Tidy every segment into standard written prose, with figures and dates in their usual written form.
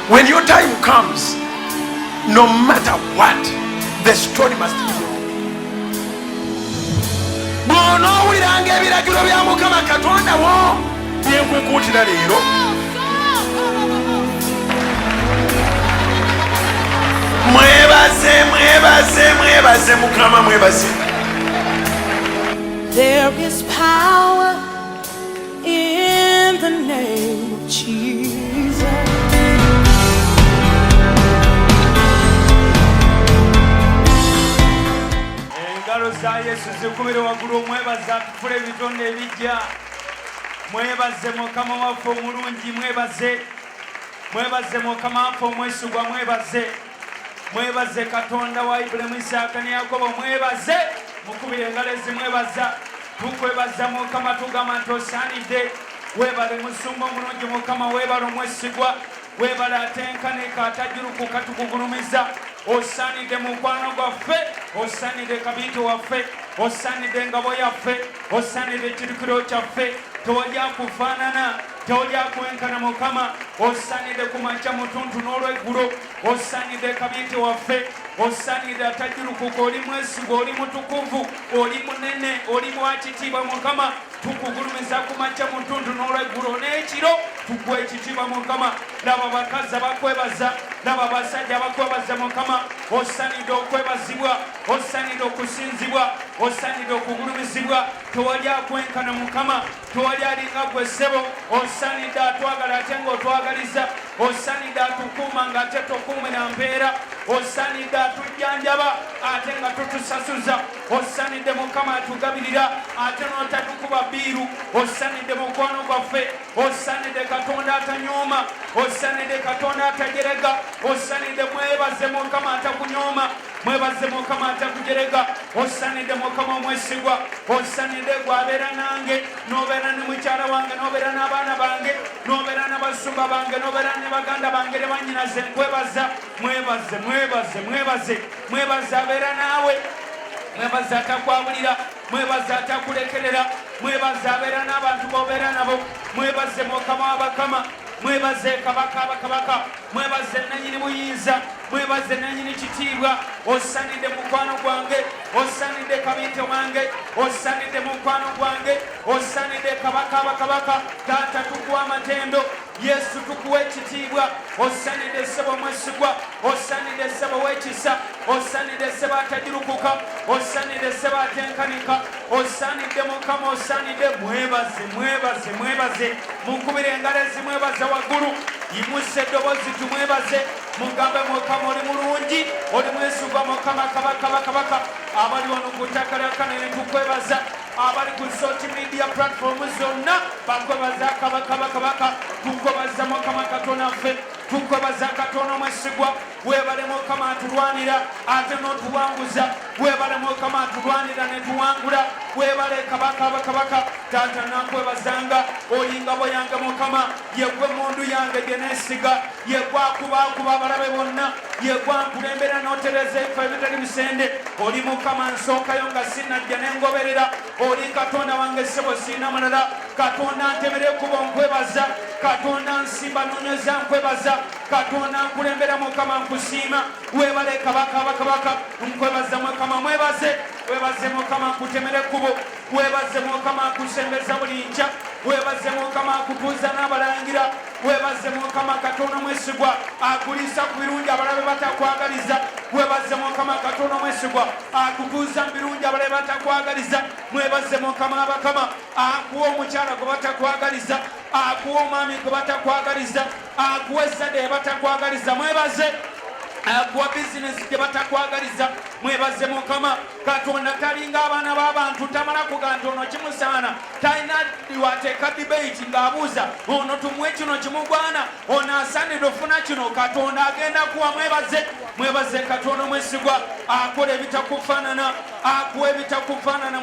When your time comes, no matter what, the story must be yours. Bw'onoowuliranga ebiragiro bya Mukama Katonda wo byenkwekuutira leero, mwebaze Mukama, mwebaze. There is power in the name of Jesus. Engalo za Yesu zikubire waggulu, mwebaze atufule ebitonde ebijja. Mwebaze Mukama waffe omulungi, mwebaze Mukama waffe omwesigwa, mwebaze Katonda wa Ibulayimu, Isaaka ne Yakobo, mwebaze. Mukubire engalo ezimwebaza. Tukwebaza Mukama, tugamba nti osaanidde. Weebale musumba omulungi Mukama, weebale omwesigwa, weebale atenkanika atajjurukuka tukugulumiza. Osaanidde mukwano gwaffe, osaanidde kabiito waffe, osaanidde engabo yaffe, osaanidde ekirukiro kyaffe. Tewajja kufaanana, tewajja kwenkana Mukama. Osaanidde ku makya mutuntu n'olweggulo, osaanidde kabiito waffe, osaanidde atajjurukuka. Oli mwesigwa, oli mutukuvu, oli munene, oli wakitiibwa Mukama. Tukugulumiza ku makya mutuntu n'olweggulo n'ekiro, tukuwa ekitiibwa Mukama. Laba abakazi abakwebaza, laba abasajja abakwebaza Mukama. Osaanidde okwebazibwa, osaanidde okusinzibwa, osaanidde okugulumizibwa. Tewali akwenkana Mukama, tewali alinga gwe ssebo. Osaanidde atwagala ate ng'otwagaliza, osaanidde atukuuma ng'ate tokuume na mpeera, osaanidde atujjanjaba ate nga tutusasuza, osaanidde Mukama atugabirira ate n'otatukuba bbiiru, osaanidde mukwano gwaffe, osaanidde Katonda atanyooma, osaanidde Katonda atajerega, osaanidde mwebaze Mukama atakunyooma, mwebaze Mukama atakujerega, osaanidde Mukama omwesigwa, osaanidde gwabeera nange, n'obeera ne mukyala wange, n'obeera n'abaana bange, n'obeera n'abasumba bange, n'obeera ne baganda bange ne bannyinaze. Nkwebaza, mwebaze abeera naawe, mwebaze atakwabulira, mwebaze atakulekerera, mwebaze abeera n'abantu b'obeera nabo, mwebaze Mukama w'abakama, mwebaze Kabaka abakabaka, mwebaze nannyini buyinza, mwebaze nannyini kitiibwa. Osaanidde mukwano gwange, osaanidde kabiite wange, osaanidde mukwano gwange, osaanidde Kabaka abakabaka. Taata tukuwa amatendo, Yesu tukuwa ekitiibwa. Osaanidde ssebo mwesigwa, osaanidde ssebo w'ekisa, osaanidde ssebo atajirukuka, osaanidde ssebo atenkanika, osaanidde Mukama, osaanidde. Mwebaze. Mukubire engalo ezimwebaza waggulu, yimusa eddoboozi tumwebaze, mugambe Mukama oli mulungi, oli mwesigwa Mukama kabaka. Abali wano ku ttaka lya Kanani tukwebaza, abali ku social media platform zonna bakwebaza kabaka. Tukwebaza Mukama Katonda ffe, tukwebaza Katonda omwesigwa. Weebale Mukama atulwanira ate n'otuwanguza, weebale Mukama atulwanira ne tuwangula, weebale kabaka. Taata nakwebazanga, oli ngabo yange Mukama, yegwe mundu yange gye neesiga, yegwe akuba abalabe bonna, yegwe ankulembera n'otereza ebifo ebitali bisende. Oli Mukama nsookayo nga sinnajja ne ngoberera, oli Katonda wange ssebo sirina mulala. Katonda ntemera ekkubo nkwebaza, Katonda nsimba nonyeza nkwebaza, Katonda nkulembera Mukama nkusiima. Weebale kabaka nkwebaza Mukama, weebaze Mukama nkutemera ekkubo, weebaze Mukama nkusembeza buli nkya, weebaze Mukama akutuuza n'abalangira, weebaze Mukama Katonda omwesigwa akuliisa ku birungi abalabe batakwagaliza, weebaze Mukama Katonda omwesigwa akutuuza mu birungi abalabe batakwagaliza, mwebaze Mukama abakama akuwa omukyala gwe batakwagaliza, akuwa omwami gwe batakwagaliza, akuwa ezzadde lye batakwagaliza, mwebaze akuwa bizinesi gye batakwagaliza. Mwebaze Mukama Katonda talinga abaana b'abantu, tamala kuga nti ono kimusaana, talina wateeka debate ng'abuuza ono tumuwe kino kimugwana, ono asaanidde ofuna kino. Katonda agenda kuwa. Mwebaze Katonda omwesigwa akola ebitakufaanana, akuwa ebitakufaanana.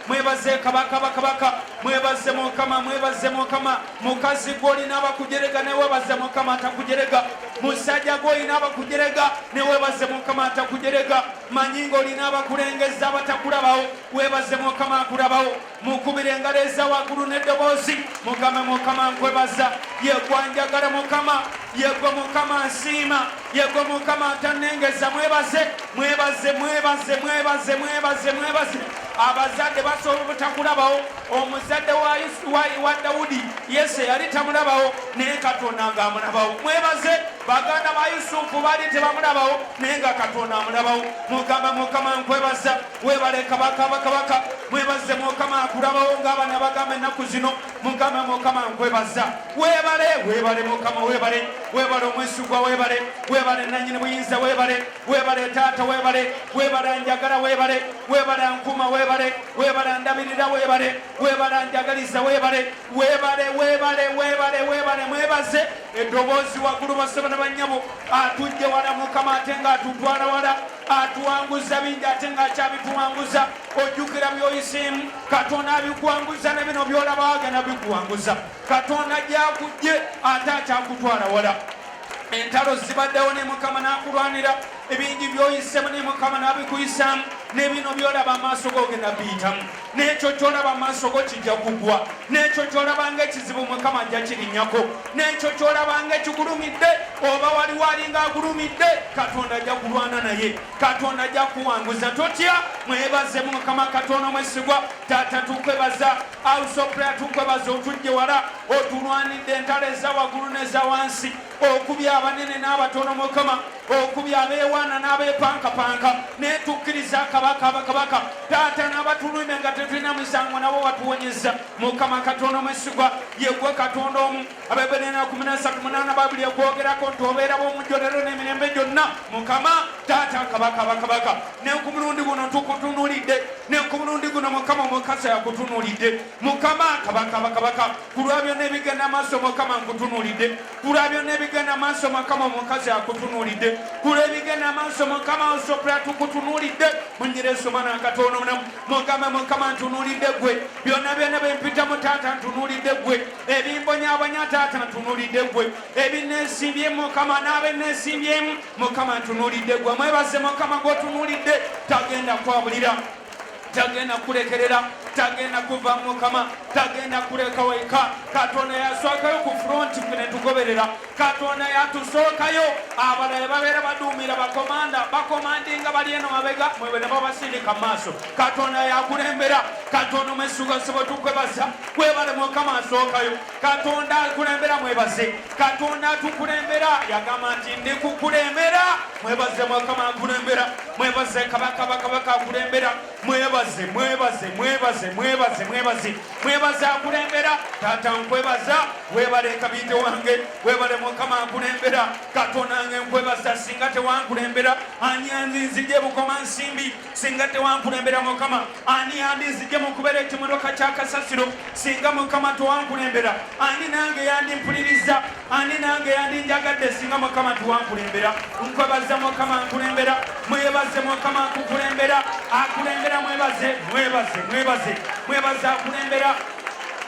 Mwebaze kabaka, mwebaze Mukama, mwebaze Mukama. Mukazi gw'olina abakujerega ne weebaze Mukama atakujerega. Musajja gw'olina abakujerega ne weebaze Mukama atakujerega. Manyi ng'olina abakulengeza abatakulabawo, weebaze Mukama akulabawo. Mukubire engalo eza waggulu n'eddoboozi, mugambe Mukama nkwebaza. Yegwe anjagala Mukama, yegwe Mukama nsiima, yegwe Mukama atannengeza. Mwebaze, mwebaze, mwebaze, mwebaze, mwebaze, mwebaze. Abazadde basobola obutakulabawo. Omuzadde wa Dawudi Yese yali tamulabawo naye Katonda ng'amulabawo. Mwebaze. Baganda ba Yusufu baali tebamulabawo naye nga Katonda amulabawo. Mugambe Mukama nkwebaza. Weebale kabaka bakabaka, mwebaze Mukama akulabawo ng'abaana bagamba ennaku zino. Mugambe Mukama nkwebaza. Weebale, weebale Mukama, weebale, weebale omwesigwa, weebale, weebale nannyini buyinza, weebale, weebale taata, weebale, weebale anjagala, weebale, weebale ankuma, weebale, weebale andabirira, weebale, weebale anjagaliza, weebale, weebale, weebale, weebale, weebale. Mwebaze eddoboozi waggulu basabana bannyabo atujje wala Mukama ate nga atutwala wala, atuwanguza bingi ate nga akyabituwanguza. Ojjukira by'oyiseemu, Katonda abikuwanguza ne bino by'olaba agenda bikuwanguza. Katonda gy'akujje ate akyakutwala wala. Entalo zibaddewo ne Mukama n'akulwanira, ebingi by'oyiseemu ne Mukama n'abikuyisaamu, ne bino by'olaba amaaso go ogenda biyitamu. N'ekyo ky'olaba amaaso go kijja kugwa, n'ekyo ky'olaba ng'ekizibu Mukama ajja kirinnyako, n'ekyo ky'olaba ng'ekigulumidde oba waliwo alinga agulumidde, Katonda ajja kulwana naye, Katonda ajja kuwanguza. Totya, mwebaze Mukama Katonda omwesigwa. Taata tukwebaza, awusopula tukwebaza, otujje wala, otulwanidde entalo eza waggulu n'eza wansi, okubya abanene n'abatono Mukama, okubya abeewaana n'abeepankapanka, netukkiriza kabaka abakabaka. Taata n'abatulume nga tetulina musango nabo watuwonyeza. Mukama Katonda omwesigwa, yegwe Katonda omu. Abebere 13:8 Babuli ekwogerako nti obeera b'omujjolero n'emirembe gyonna. Mukama taata kabaka abakabaka, ne ku mulundi guno tukutunuulidde, ne ku mulundi guno Mukama omukazi yakutunuulidde. Mukama kabaka abakabaka, ku lwa byonna ebigenda maaso Mukama nkutunuulidde, ku lwa byonna ebigenda maaso Mukama omukazi yakutunuulidde, ku lwa ebigenda maaso Mukama osopula tukutunuulidde. Munyereso mana Katonda omunamu, mugambe Mukama ntunuulidde gwe, byonna byonna bempitamu taata ntunuulidde gwe, ebimbonyabonya taata ntunuulidde gwe, ebinneesibyemu Mukama n'abenneesibyemu Mukama ntunuulidde gwe. Mwebaze Mukama gw'otunuulidde, tagenda kwabulira, tagenda kulekerera, tagenda kuva Mukama, tagenda kuleka weka. Katonda yasookayo ku fronti ffe ne tugoberera, Katonda yatusookayo. Abalala babeera baduumira bakomanda, bakomandinga bali eno mabega, mwe ne babasindika maaso. Katonda yakulembera, Katonda omwesigwa sebo tukwebaza. Kwebale Mukama asookayo, Katonda akulembera, mwebaze. Katonda atukulembera, yagamba nti ndi kukulembera. Mwebaze Mukama akulembera, mwebaze kabaka bakabaka akulembera. Mwebaze, mwebaze, mwebaze, mwebaze, mwebaze, mwebaze akulembera. Taata nkwebaza, webale kabite wange, webale Mukama akulembera. Katonda nge nkwebaza, singa tewankulembera ani andinzije bukoma nsimbi, singa tewankulembera Mukama ani andinzije mu kubeera ekimotoka kya kasasiro, singa Mukama tewankulembera ani nange yandimpuliriza, ani nange yandinjagadde, singa Mukama tewankulembera. Nkwebaza Mukama nkulembera, mwebaze Mukama akukulembera, akulembera. Mwebaze, mwebaze, mwebaze, mwebaze akulembera.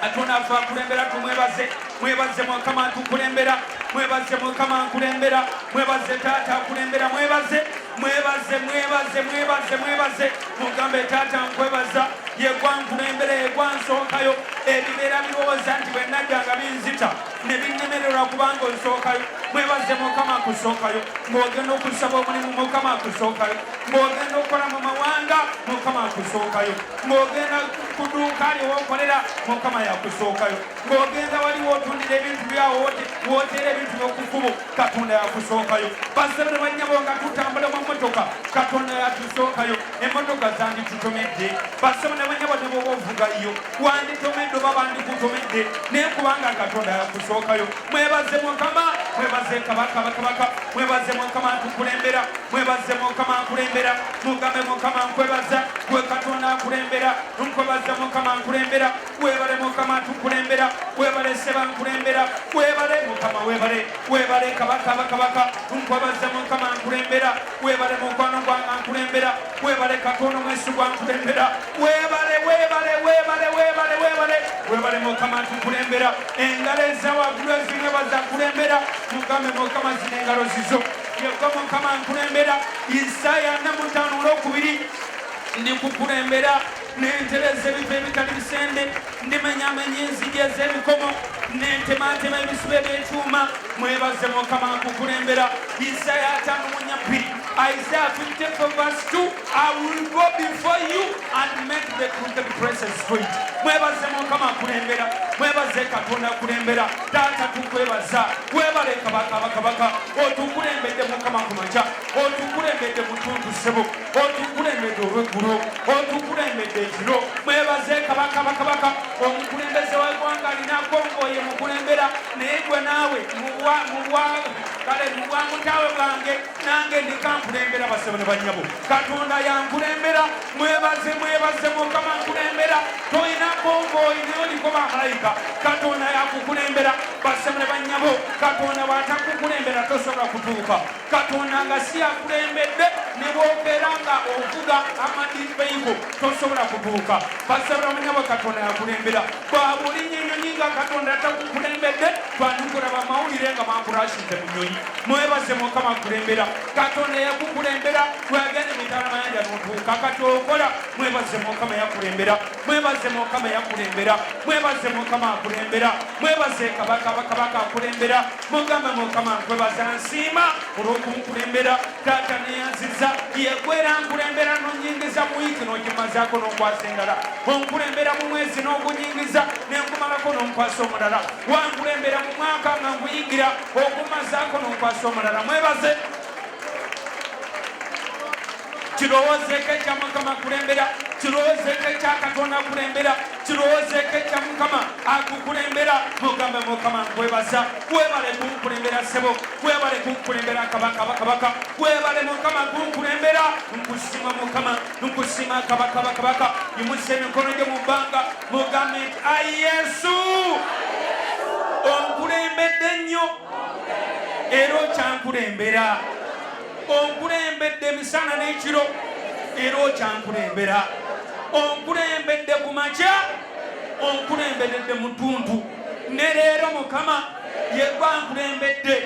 Katonda afa akulembera, tumwebaze. Mwebaze Mukama atukulembera, mwebaze Mukama akulembera, mwebaze taata akulembera. Mwebaze, mwebaze, mwebaze, mwebaze, mwebaze. Mugambe taata nkwebaza, yegwa nkulembera, yegwa nsookayo. Ebibeera birowooza nti bwe najjanga binzita ne binnemererwa kubanga onsookayo. Mwebaze Mukama akusookayo, ng'ogenda okusaba omulimu Mukama akusookayo, ng'ogenda okukola mu mawanga Mukama akusookayo, ng'ogenda ku dduuka ly'okolera Mukama yakusookayo, ng'ogenda waliwo otundira ebintu byawo wooteera ebintu by'okukubo Katonda yakusookayo. Basabire bannyabo nga tutambula mu mmotoka, Katonda yatusookayo. Emmotoka zanditutomedde, basabire bannyabo ne bw'oba ovugayo wanditomedde oba bandikutomedde, naye kubanga Katonda yakusookayo. Mwebaze Mukama, mwebaze kabaka bakabaka, mwebaze Mukama atukulembera, mwebaze Mukama akulembera. Mugambe Mukama nkwebaza, gwe Katonda akulembera, nkwebaza Mukama nkulembera. Webale Mukama atukulembera, webale Seba nkulembera, webale Mukama, webale kabaka bakabaka, nkwebaza Mukama nkulembera, webale mukwano gwange nkulembera. nkulembera webale katonda omwesigwa nkulembera webale mukama ntukulembera engalo ezawaggulu ezinebaza nkulembera mugambe mukama zino engalo zizo yekka mukama nkulembera Isaaya 45:2 ndikukulembera nentereza ebifo ebitali bisende ndimenyamenya enzigi ez'ebikomo nentematema ebisibo eby'ekyuma mwebaze mukama nkukulembera Isaaya 5:2 Isaiah 54:2 I will go before you and make the crooked places straight. Mwebaze mukama nkulembera mwebaze katonda kulembera taata tukwebaza webale kabaka otukulembedde mukama kumaca otukulembedde mutuntu ssebo otukulembedde olweggulo otukulembedde ekiro mwebaze kabaka omukulembeze w'eggwanga alina kongoye mukulembera naye gwe naawe muwa mutawe bwange nange ndikankulembera basebo ne bannyabo katonda yankulembera mwebaze mukama nkulembera toyina kongoyi naye oliko bamalayika katonda yakukulembera basebo ne bannyabo katonda bw'atakukulembera tosobola kutuuka katonda nga si yakulembedde ne bwogera nga ovuga amadiveyiko tosobola kutuuka basebo ne bannyabo katonda yakulembera bwabulinnya ennyonyi nga katonda atakukulembedde twandikulaba amawulire nga mankurashize mu nnyonyi mwebaze mukama nkulembera katonda yakukulembera wagenda emitala mayanja notuuka kati okola mwebaze mukama yakulembera mwebaze mukama yakulembera mwebaze mukama akulembera mwebaze kabaka akulembera mugambe mukama nkwebaza nsiima olw'okunkulembera taata neyanziza yegwera nkulembera nonyingiza mu wiiki n'ogimazaako n'okwasa endala onkulembera mu mwezi n'ogunyingiza nenkumalako n'onkwasa omulala wankulembera mu mwaka nga nkuyingira okumazaako n'onkwasa omulala mwebaze kirowoozeeko ekya mukama kulembera kirowoozeeko ekya katonda kulembera kirowoozeeko ekya mukama akukulembera mugambe mukama nkwebaza webale kunkulembera ssebo webale kunkulembera kabaka webale mukama kunkulembera nkusiima mukama nkusiima kabaka yimusa emikono gye mu bbanga mugambe nti ayi Yesu onkulembedde nnyo era okyankulembera onkulembedde emisana n'ekiro era okyankulembera onkulembedde ku makya onkulembedde mutuntu ne leero mukama yegwa nkulembedde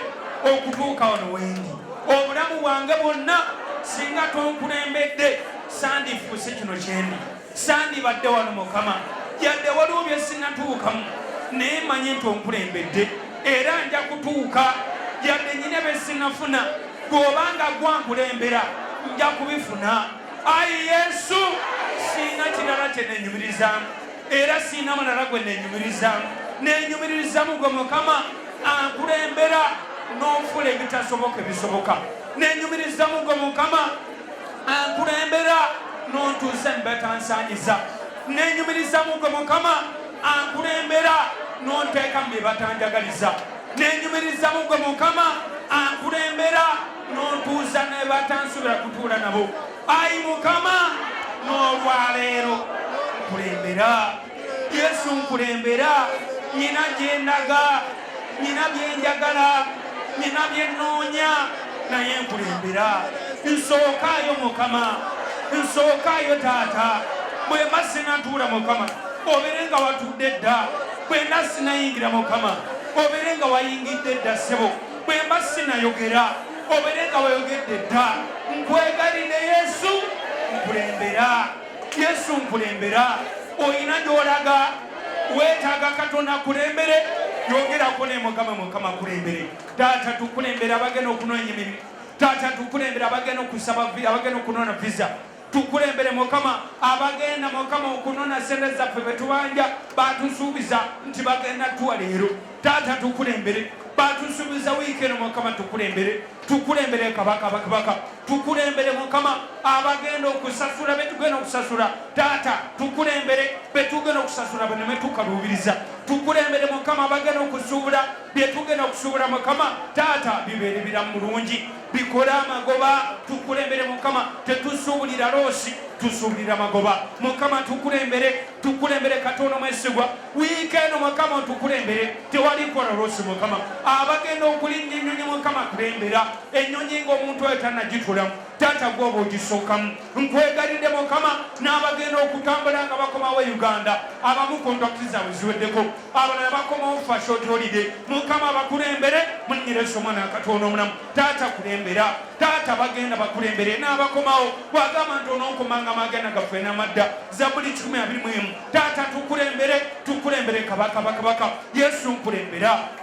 okutuuka wano wendi obulamu bwange bwonna singa tonkulembedde sandifuuse kino kyendi sandibadde wano mukama yadde waliwo bye sinnatuukamu naye manyi nti onkulembedde era nja kutuuka yadde nyine bye sinnafuna bw'obanga gwankulembera nja kubifuna ayi Yesu siina kirala kye neenyumirizaamu era siina mulala gwe neenyumirizaamu neenyumirizaamu gwe mukama ankulembera n'ofula ebitasoboka ebisoboka neenyumirizaamu gwe mukama ankulembera n'ontuusa ebibatansaanyiza neenyumirizaamu gwe mukama ankulembera n'onteeka mu bye batanjagaliza neenyumirizaamu gwe mukama ankulembera n'ontuuza ne batansubira kutuula nabo ayi mukama n'olwaleero nkulembera Yesu nkulembera nyina gyendaga nyina byenjagala nyina byennoonya naye nkulembera nsookayo mukama nsookayo taata bwe mba sinatuula mukama obeere nga watudde dda bwe mba sinayingira mukama obeere nga wayingidde dda ssebo bwe mba sinayogera obeere nga wayogedde dda nkwegalire Yesu nkulembera Yesu nkulembera oyina gy'olaga weetaaga katonda kulembere yogerako ne mukama kulembere taata tukulembera abagenda okunoonya emirimu taata tukulembera abagenda okusaba abagenda okunona visa tukulembere mukama abagenda mukama okunona sente zaffe betubanja batusuubiza nti bagenda tuwa leero taata tukulembere batusuubiza wiiki eno mukama tukulembere kabaka tukulembere mukama abagenda okusasula betugenda okusasula taata tukulembere betugenda okusasula baneme tukaluubiriza tukulembere mukama abagenda okusuubula byetugenda okusuubula mukama taata bibeere biramu bulungi bikole amagoba tukulembere mukama tetusuubulira loosi tusuubulira magoba mukama tukulembere katonda omwesigwa wiiki eno mukama tukulembere tewalikola loosi mukama abagenda okulinnya ennyonyi mukama kulembera ennyonyi ng'omuntu oyo tannagitulamu taata gwoba ogisookamu nkwegalidde mukama n'abagenda okutambula nga bakomawo Uganda abamu kontrakiti zaabwe ziweddeko abalala bakomawo fashotyolide mukama abakulembere munnyira esomwana Katonda omulamu taata kulembera taata bagenda bakulembere n'abakomawo bwagamba nti onookomanga magana gaffe n'amadda Zabuli 121 taata tukulembere kabaka Yesu nkulembera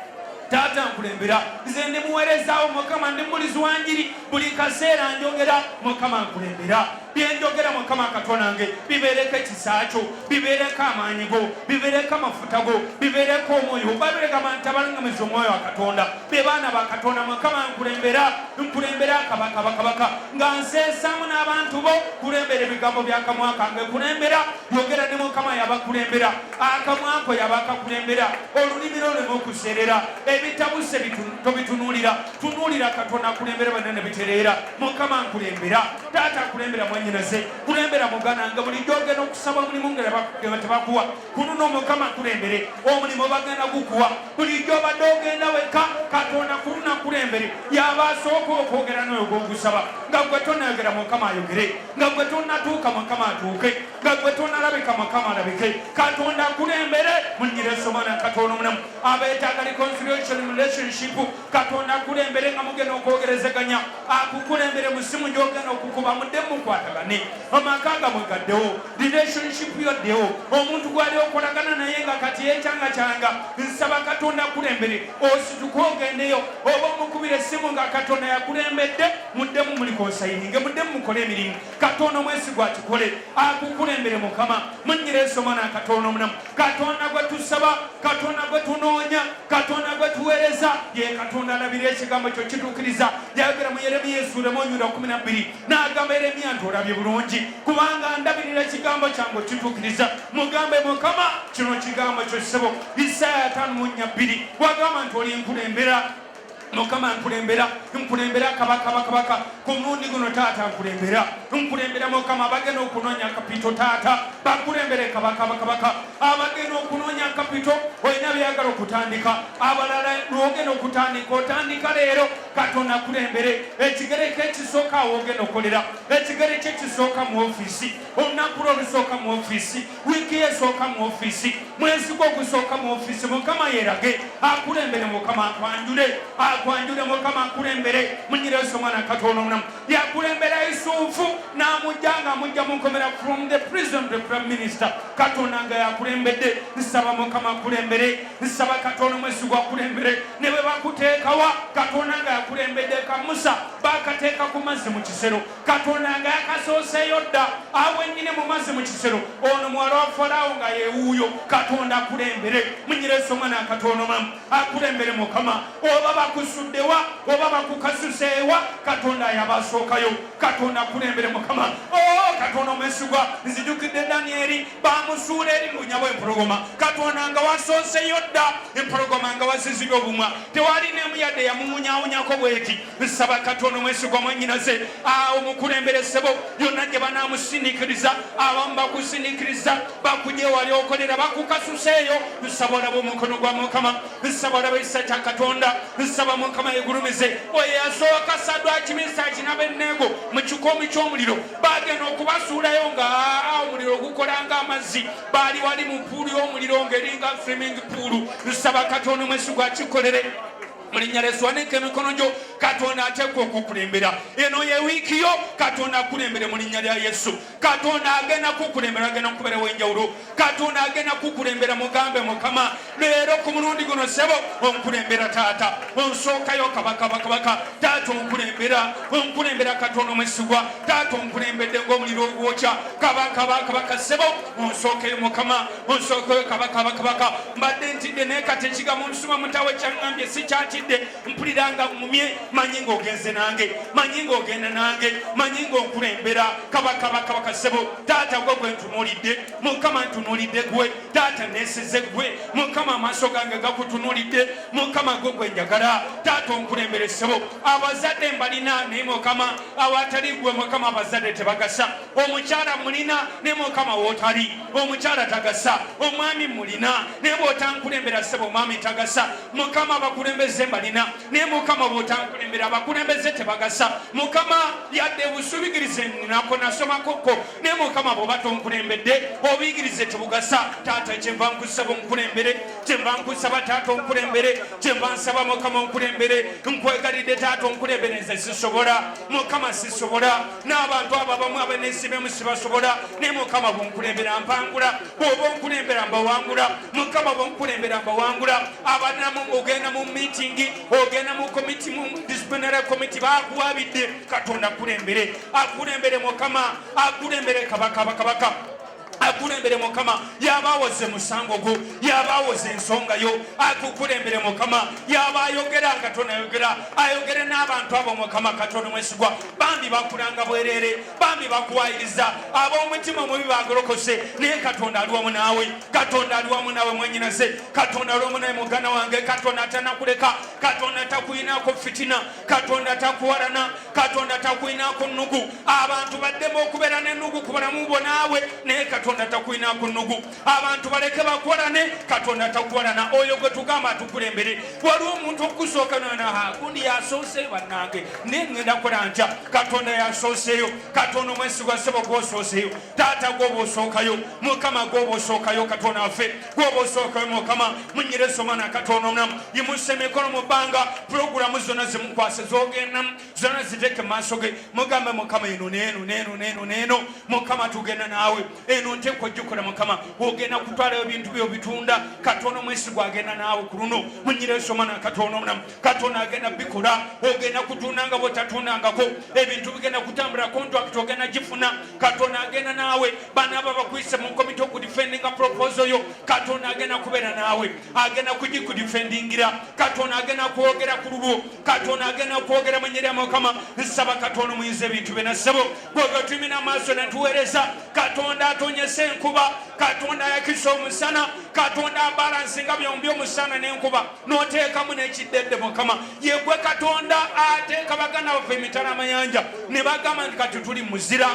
taata nkulembera nze ndi muweerezaawo mukama ndi mulizi wa njiri buli kaseera njogera mukama nkulembera byenjogera mukama Katonda wange bibeereko ekisa kyo bibeereko amaanyi go bibeereko amafuta go bibeereko omwoyo babireka bantu abalangamiza omwoyo wa Katonda be baana ba Katonda mukama nkulembera kabaka nga nseesaamu n'abantu bo kulembera ebigambo byakamwa kange kulembera yogera ne mukama yabakulembera akamwa ko yabakakulembera olulimi lwo lwemu okuseerera ebitabuse tobitunuulira tunuulira Katonda akulembera banene bitereera mukama nkulembera taata akulembera mwanyinaze kulembera mugana nga bulijjo ogenda okusaba omulimu nga tebakuwa kununo mukama kulembere omulimu bagenda gukuwa bulijjo obadde ogenda weka Katonda kuluna kulembere yabasooka okwogera noyo gwogusaba nga gwe tonayogera mukama ayogere nga gwe tonatuuka mukama atuuke nga gwe tonalabika mukama alabike Katonda kulembere munyira esomana Katonda omulamu abeetaaga reconciliation relationship Katonda akulembere nga mugenda okwogerezeganya akukulembere musimu gyogenda okukuba mudde mukwatagane amaka mwe gaddewo relationship yoddewo omuntu gwali okolagana naye nga kati yekyanga nsaba Katonda akulembere osituka ogendeyo oba omukubira essimu nga Katonda yakulembedde muddemu muli konsayininge muddemu mukole emirimu Katonda omwesigwa akikole akukulembere mukama munnyira esomana Katonda omulamu Katonda gwe tusaba Katonda gwe tunoonya Katonda gwe tuweereza ye Katonda alabira ekigambo kyo kituukiriza yayogera mu Yeremiya 12 n'agamba Yeremiya nti olabye bulungi kubanga ndabirira ekigambo kyange kituukiriza mugambe mukama kino kigambo kyo ssebo Isaaya 5:2 wagamba nti oli nkulembera mukama nkulembera kabaka ku mulundi guno taata nkulembera mukama bagenda okunoonya kapito taata bakulembere kabaka abagenda okunoonya kapito olina byagala okutandika abalala lwogenda okutandika otandika leero Katonda akulembere ekigereko ekisooka awo ogenda okolera ekigereko ekisooka mu ofiisi olunaku lwo olusooka mu ofiisi wiiki esooka mu ofiisi mwezi gw'ogusooka mu ofiisi mukama yeerage akulembere mukama akwanjule mukama akulembere munyira esomwana Katonda omulamu yakulembera Yusufu n'amujja nga amujja mukomera from the prison to prime minister Katonda nga yakulembedde nsaba mukama akulembere nsaba Katonda omwesigwa akulembere ne bwe bakuteekawa Katonda nga yakulembedde ka Musa bakateeka ku mazzi mu kisero Katonda nga yakasooseeyo dda awennyine mu mazzi mu kisero ono muwala wa Falaawo nga yeewuuyo Katonda akulembere munyira esomwana Katonda omulamu akulembere mukama oba bakusuddewa oba bakukasuseewa Katonda yabasookayo Katonda akulembere mukama Katonda omwesigwa nzijukidde Danyeri bamusuula eri mu nnyabo empologoma Katonda nga wasooseyo dda empologoma nga wasizibye obumwa tewali n'emu yadde yamumunyaawunyako bweti nsaba Katonda omwesigwa mwennyinaze omukulembere ssebo yonna gye banaamusindikiriza abamu bakusindikiriza bakujje wali okolera bakukasuseeyo nsaba olaba omukono gwa mukama nsaba olaba ekisa kya Katonda nsaba mukama yegulumize oyo yasooka Saddaki Mesaki n'Abeduneego mu kikoomi ky'omuliro bagenda okubasuulayo nga omuliro gukolanga amazzi baali wali mu puulu y'omuliro ng'eringa swimming pool nsaba Katonda omwesigwa akikolere mulinnya leswanike emikono gyo Katonda ateekwa okukulembera eno ye wiiki yo Katonda akulembere mu linnya lya Yesu Katonda agenda kukulembera agenda kukubeera w'enjawulo Katonda agenda kukulembera mugambe mukama leero ku mulundi guno ssebo onkulembera taata onsookayo kabaka taata onkulembera Katonda omwesigwa taata onkulembedde ng'omuliro ogwokya kabaka ssebo onsookeyo mukama onsookeyo kabaka mbadde ntidde naye kati ekigambo omusuma mutawe kyaŋŋambye si kyati mpuliranga mumye manyi ng'ogenze nange manyi ng'ogenda nange manyi ng'onkulembera kabaka ssebo taata gwe ntunuulidde mukama ntunuulidde gwe taata neeseze gwe mukama amaaso gange gakutunuulidde mukama gwe njagala taata onkulembere ssebo abazadde mbalina naye mukama awatali gwe mukama abazadde tebagasa omukyala mulina ne mukama wootali omukyala tagasa omwami mulina naye bw'otankulembera ssebo omwami tagasa mukama abakulembeze mbalina naye mukama bw'otankulembera bakulembera abakulembeze tebagasa mukama yadde busubigirize nako nasomakoko ne mukama bw'oba tonkulembedde obuyigirize tebugasa taata kyenva nkusaba onkulembere kyenva nkusaba taata onkulembere kyenva nsaba mukama onkulembere nkwegalidde taata onkulembere nze sisobola mukama sisobola n'abantu abo abamu abeneesibemu sibasobola ne mukama bwonkulembera mpangula bw'oba onkulembera mbawangula mukama bwonkulembera mbawangula abanamu ogenda mu miitingi ogenda mu komiti mu disciplinary committee bakuwabidde katonda akulembere mukama akulembere kabaka akulembere mukama yabawoze musango go yabawoze ensonga yo akukulembere mukama yabayogera katonda ayogere n'abantu abo mukama katonda mwesigwa bambi bakulanga bwerere bambi bakuwayiriza ab'omutima omubi bagolokose naye katonda aliwamu naawe katonda aliwamu naawe mwenyinaze katonda aliwamu nawe mugana wange katonda atanakuleka katonda takuyinako fitina katonda takuwarana katonda takuyinako nnugu abantu baddemu okubeera n'ennugu ku bulamu bwo naawe naye katonda takuyinako nnugu abantu baleke bakuwarane katonda takuwarana oyo gwe tugamba atukulembere waliwo omuntu okusooka nanaha gundi yasooseyo bannange naye ngenda kukola ntya katonda yasooseyo katonda omwesigwa ssebo gwosooseyo taata gwoba osookayo mukama gwoba osookayo katonda waffe gwoba osookayo mukama munyiresomana katonda omunamu yimusa emikono mu bbanga puroguramu zonna zimukwase zogendamu zonna ziteeke mu maaso ge mugambe mukama eno neeno mukama tugenda naawe eno nteekwa ojjukola mukama ogenda kutwalayo ebintu byo bitunda katonda omwesigwa agenda naawe ku luno munyiresomana katonda omunamu katonda agenda bikola ogenda kutundanga bwotatundangako ebintu bigenda kutambula kontrakiti ogenda gifuna katonda agenda naawe bana aba bakwise mu komite okudifendinga proposal yo katonda agenda kubeera naawe agenda kugikudifendingira katonda agenda kwogera ku lulwo katonda agenda kwogera mu nnyeri ya mukama nsaba katonda omuyinza ebintu bye nasabo gwega tumina amaaso netuweereza katonda atonyesa enkuba katonda ayakisa omusana katonda abalansinga byombi omusana n'enkuba n'oteekamu n'ekiddedde mukama yegwe katonda ateeka baganda baffe emitala amayanja ne bagamba nti kati tuli muzira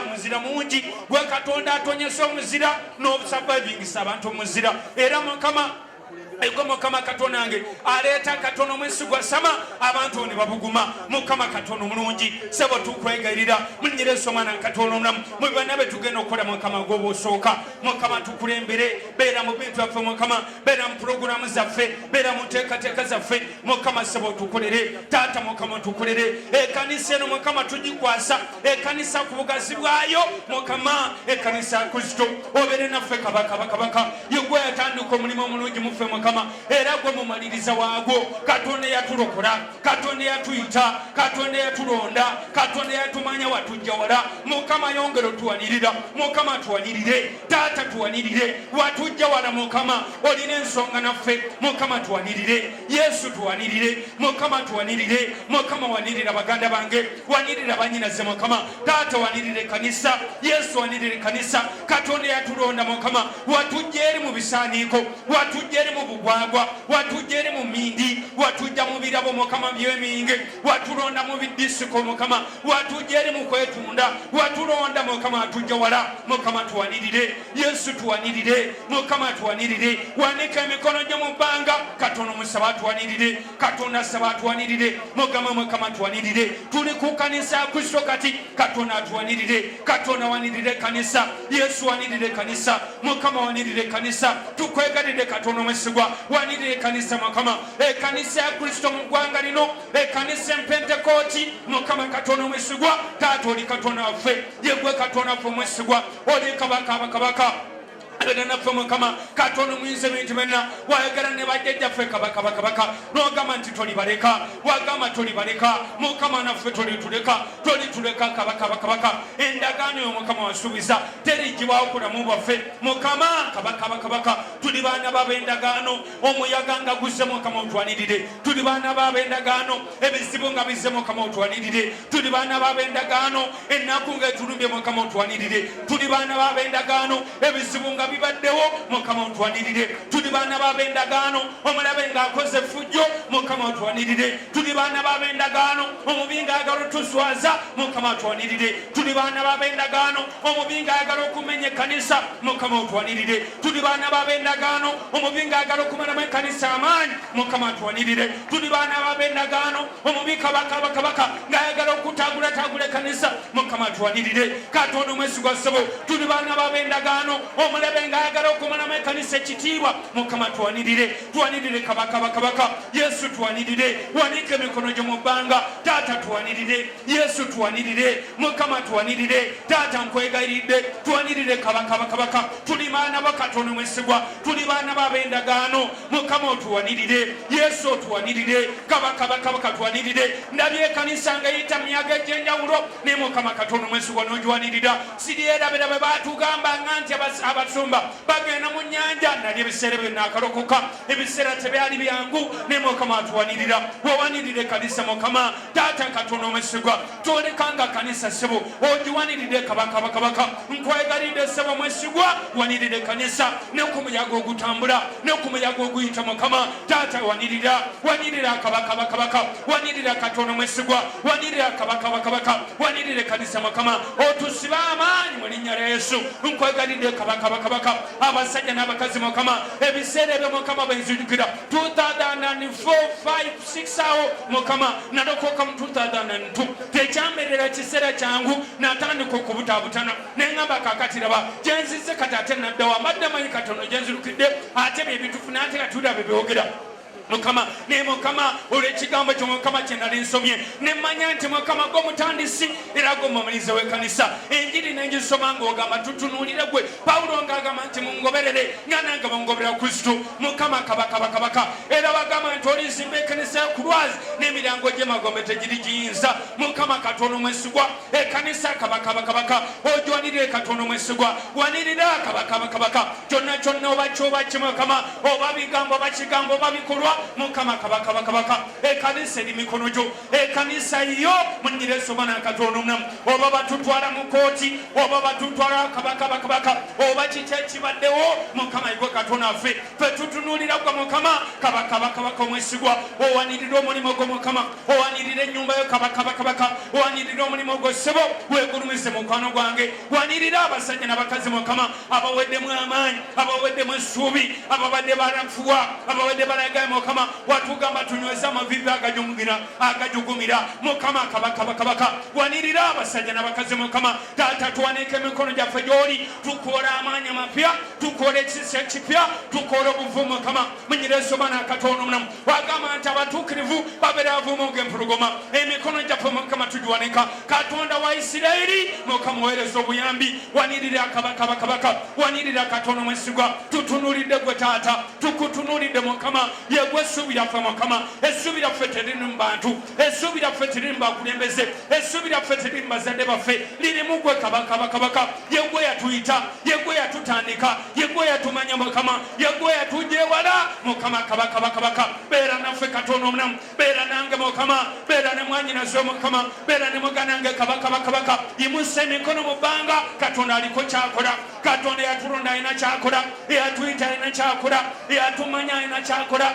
mungi gwe katonda atonyesa omuzira n'obusavivingisa abantu omuzira era mukama ego mukama katonda wange aleeta katonda omwesigwa sama abantu ne babuguma mukama katonda omulungi sebo tukwegayirira munyireso omwana katonda omulamu mu bibana bye tugenda okukola mukama gwoba osooka mukama tukulembere beera mu bintu byaffe mukama beera mu puroguramu zaffe beera mu nteekateeka zaffe mukama sebo tukolere taata mukama tukolere ekanisa eno mukama tugikwasa ekanisa ku bugazi bwayo mukama ekanisa ya kristo obeere naffe kabaka yegwe yatandika omulimu omulungi muffe mukama era gwe mumaliriza waagwo katonda yatulokola katonda yatuyita katonda yatulonda katonda yatumanya watujja wala mukama yongero tuwanirira mukama tuwanirire taata tuwanirire watujja wala mukama olina ensonga naffe mukama tuwanirire yesu tuwanirire mukama tuwanirire mukama wanirira baganda bange wanirira banyinaze mukama taata wanirire kanisa yesu wanirire kanisa katonda yatulonda mukama watujja eri mu bisaaniiko watujja eri mu bugwagwa watujja eri mu mindi watujja mu birabo mukama by'eminge watulonda mu bidisiko mukama watujja eri mu kwetunda watulonda mukama watujja wala mukama tuwanirire yesu tuwanirire mukama tuwanirire wanika emikono gyo mu bbanga katonda musaba tuwanirire katonda saba tuwanirire mukama tuwanirire tuli ku kanisa ya kristo kati katonda tuwanirire katonda wanirire kanisa yesu wanirire kanisa mukama wanirire kanisa tukwegalire katonda mwesigwa wanirire kanisa mukama ekanisa ya kristo mu ggwanga lino ekanisa empentekooti mukama katonda mwesigwa taata oli katonda waffe yegwe katonda waffe mwesigwa oli kabaka era naffe mukama katonda omuyinza ebintu byonna wayagala ne bajjajjaffe kabaka n'ogamba nti tolibaleka wagamba tolibaleka mukama naffe tolituleka kabaka endagaano eyo mukama wasuubiza terigibwawo kulamu bwaffe mukama kabaka tuli baana b'abendagaano omuyaga nga guzze mukama otwanirire tuli baana b'abendagaano ebizibu nga bizze mukama otwanirire tuli baana b'abendagaano ennaku nga etulumbye mukama otwanirire tuli baana b'abendagaano ebizibu nga bibaddewo mukama otwanirire tuli baana b'abendagaano omulabe ng'akoze effujjo mukama otwanirire tuli baana b'abendagaano omubi ng'ayagala otuswaza mukama otwanirire tuli baana b'abendagaano omubi ng'ayagala okumenya ekkanisa mukama otwanirire tuli baana b'abendagaano omubi ng'ayagala okumalamu ekkanisa amaanyi mukama otwanirire tuli baana b'abendagaano omubi kabaka ng'ayagala okutagula ekkanisa mukama otwanirire katonda omwesigwa ssebo tuli baana b'abendagaano omulabe ng'ayagala okumalamu ekkanisa ekitiibwa mukama twanirire kabaka yesu twanirire wanika emikono gyo mu bbanga taata twanirire yesu twanirire mukama twanirire taata nkwegayiridde twanirire kabaka tuli baana ba katonda omwesigwa tuli baana b'abendagaano mukama otwanirire yesu otwanirire kabaka twanirire ndabye ekkanisa nga yita myaga egy'enjawulo ne mukama katonda omwesigwa n'ogwanirira siriyerabira bwe baatugambanga nti abasumba bagenda mu nnyanja nali ebiseera byonna akalokoka ebiseera tebyali byangu ne mukama atuwanirira wawanirire kanisa mukama taata katonda omwesigwa tolekanga kanisa ssebo ogiwanirire kabaka nkwegalidde ssebo mwesigwa wanirire kanisa ne ku muyaga ogutambula ne ku muyaga oguyita mukama taata wanirira kabaka wanirira katonda omwesigwa wanirira kabaka wanirire kanisa mukama otusiba amaanyi mu linnya lya yesu nkwegalidde kabaka abasajja n'abakazi mukama ebiseera ebyo mukama benzijukira 2004 5 6 awo mukama nalokoka mu 2002 tekyamberera kiseera kyangu natandika okubutaabutana neŋŋamba kakatiraba gyenzize kati ate naddawa mbadde manyi katono gyenzirukidde ate byebitufu nate katulira bebyogera mukama ne mukama olw'ekigambo kyo mukama kye nali nsomye ne mmanya nti mukama gw'omutandisi era gw'omumaliza w'ekkanisa enjiri nengisoma ng'ogamba tutunuulire gwe pawulo ng'agamba nti mungoberere nga nange bongobera kristo mukama kabaka era bagamba nti olizimba ekkanisa y'okulwazi n'emiryango gy'emagombe tegiri giyinza mukama katonda omwesigwa ekkanisa kabaka ojwanirire katonda omwesigwa wanirira kabaka kyonna oba kyoba ki mukama oba bigambo oba kigambo oba bikolwa mukama kabaka ekanisa eri mikono gyo ekanisa yo munyire soma n'akatonda omunamu oba batutwala mu kooti oba batutwala kabaka oba kiki ekibaddewo mukama igwe katonda affe fe tutunuulira gwe mukama kabaka omwesigwa owanirira omulimu gwo mukama owanirira ennyumba yo kabaka owanirira omulimu gwo ssebo wegulumize mukwano gwange wanirira abasajja n'abakazi mukama abaweddemu amaanyi abaweddemu essuubi ababadde barafuwa ababadde balagaye mukama watugamba tunyweza amavivi agajugumira mukama kabaka wanirira abasajja n'abakazi mukama taata tuwanika emikono gyaffe gy'oli tukola amaanyi amapya tukola ekisa ekipya tukola obuvu mukama munyira esoma n'akatonda omunamu wagamba nti abatuukirivu babeera bavumu ng'empologoma emikono gyaffe mukama tugiwanika katonda wa isirayiri mukama weereza obuyambi wanirira kabaka wanirira katonda omwesigwa tutunuulidde gwe taata tukutunuulidde mukama yegwe essuubi lyaffe mukama essuubi lyaffe teriri mu bantu essuubi lyaffe teriri mu bakulembeze essuubi lyaffe teriri mu bazadde baffe lirimu gwe kabaka yegwe yatuyita yegwe yatutandika yegwe yatumanya mukama yegwe yatujewala mukama kabaka beera naffe katonda omunamu beera nange mukama beera ne mwanyinaze mukama beera ne muganange kabaka yimusa emikono mu bbanga katonda aliko kyakola katonda yatulonda alina kyakola eyatuyita alina kyakola eyatumanya alina kyakola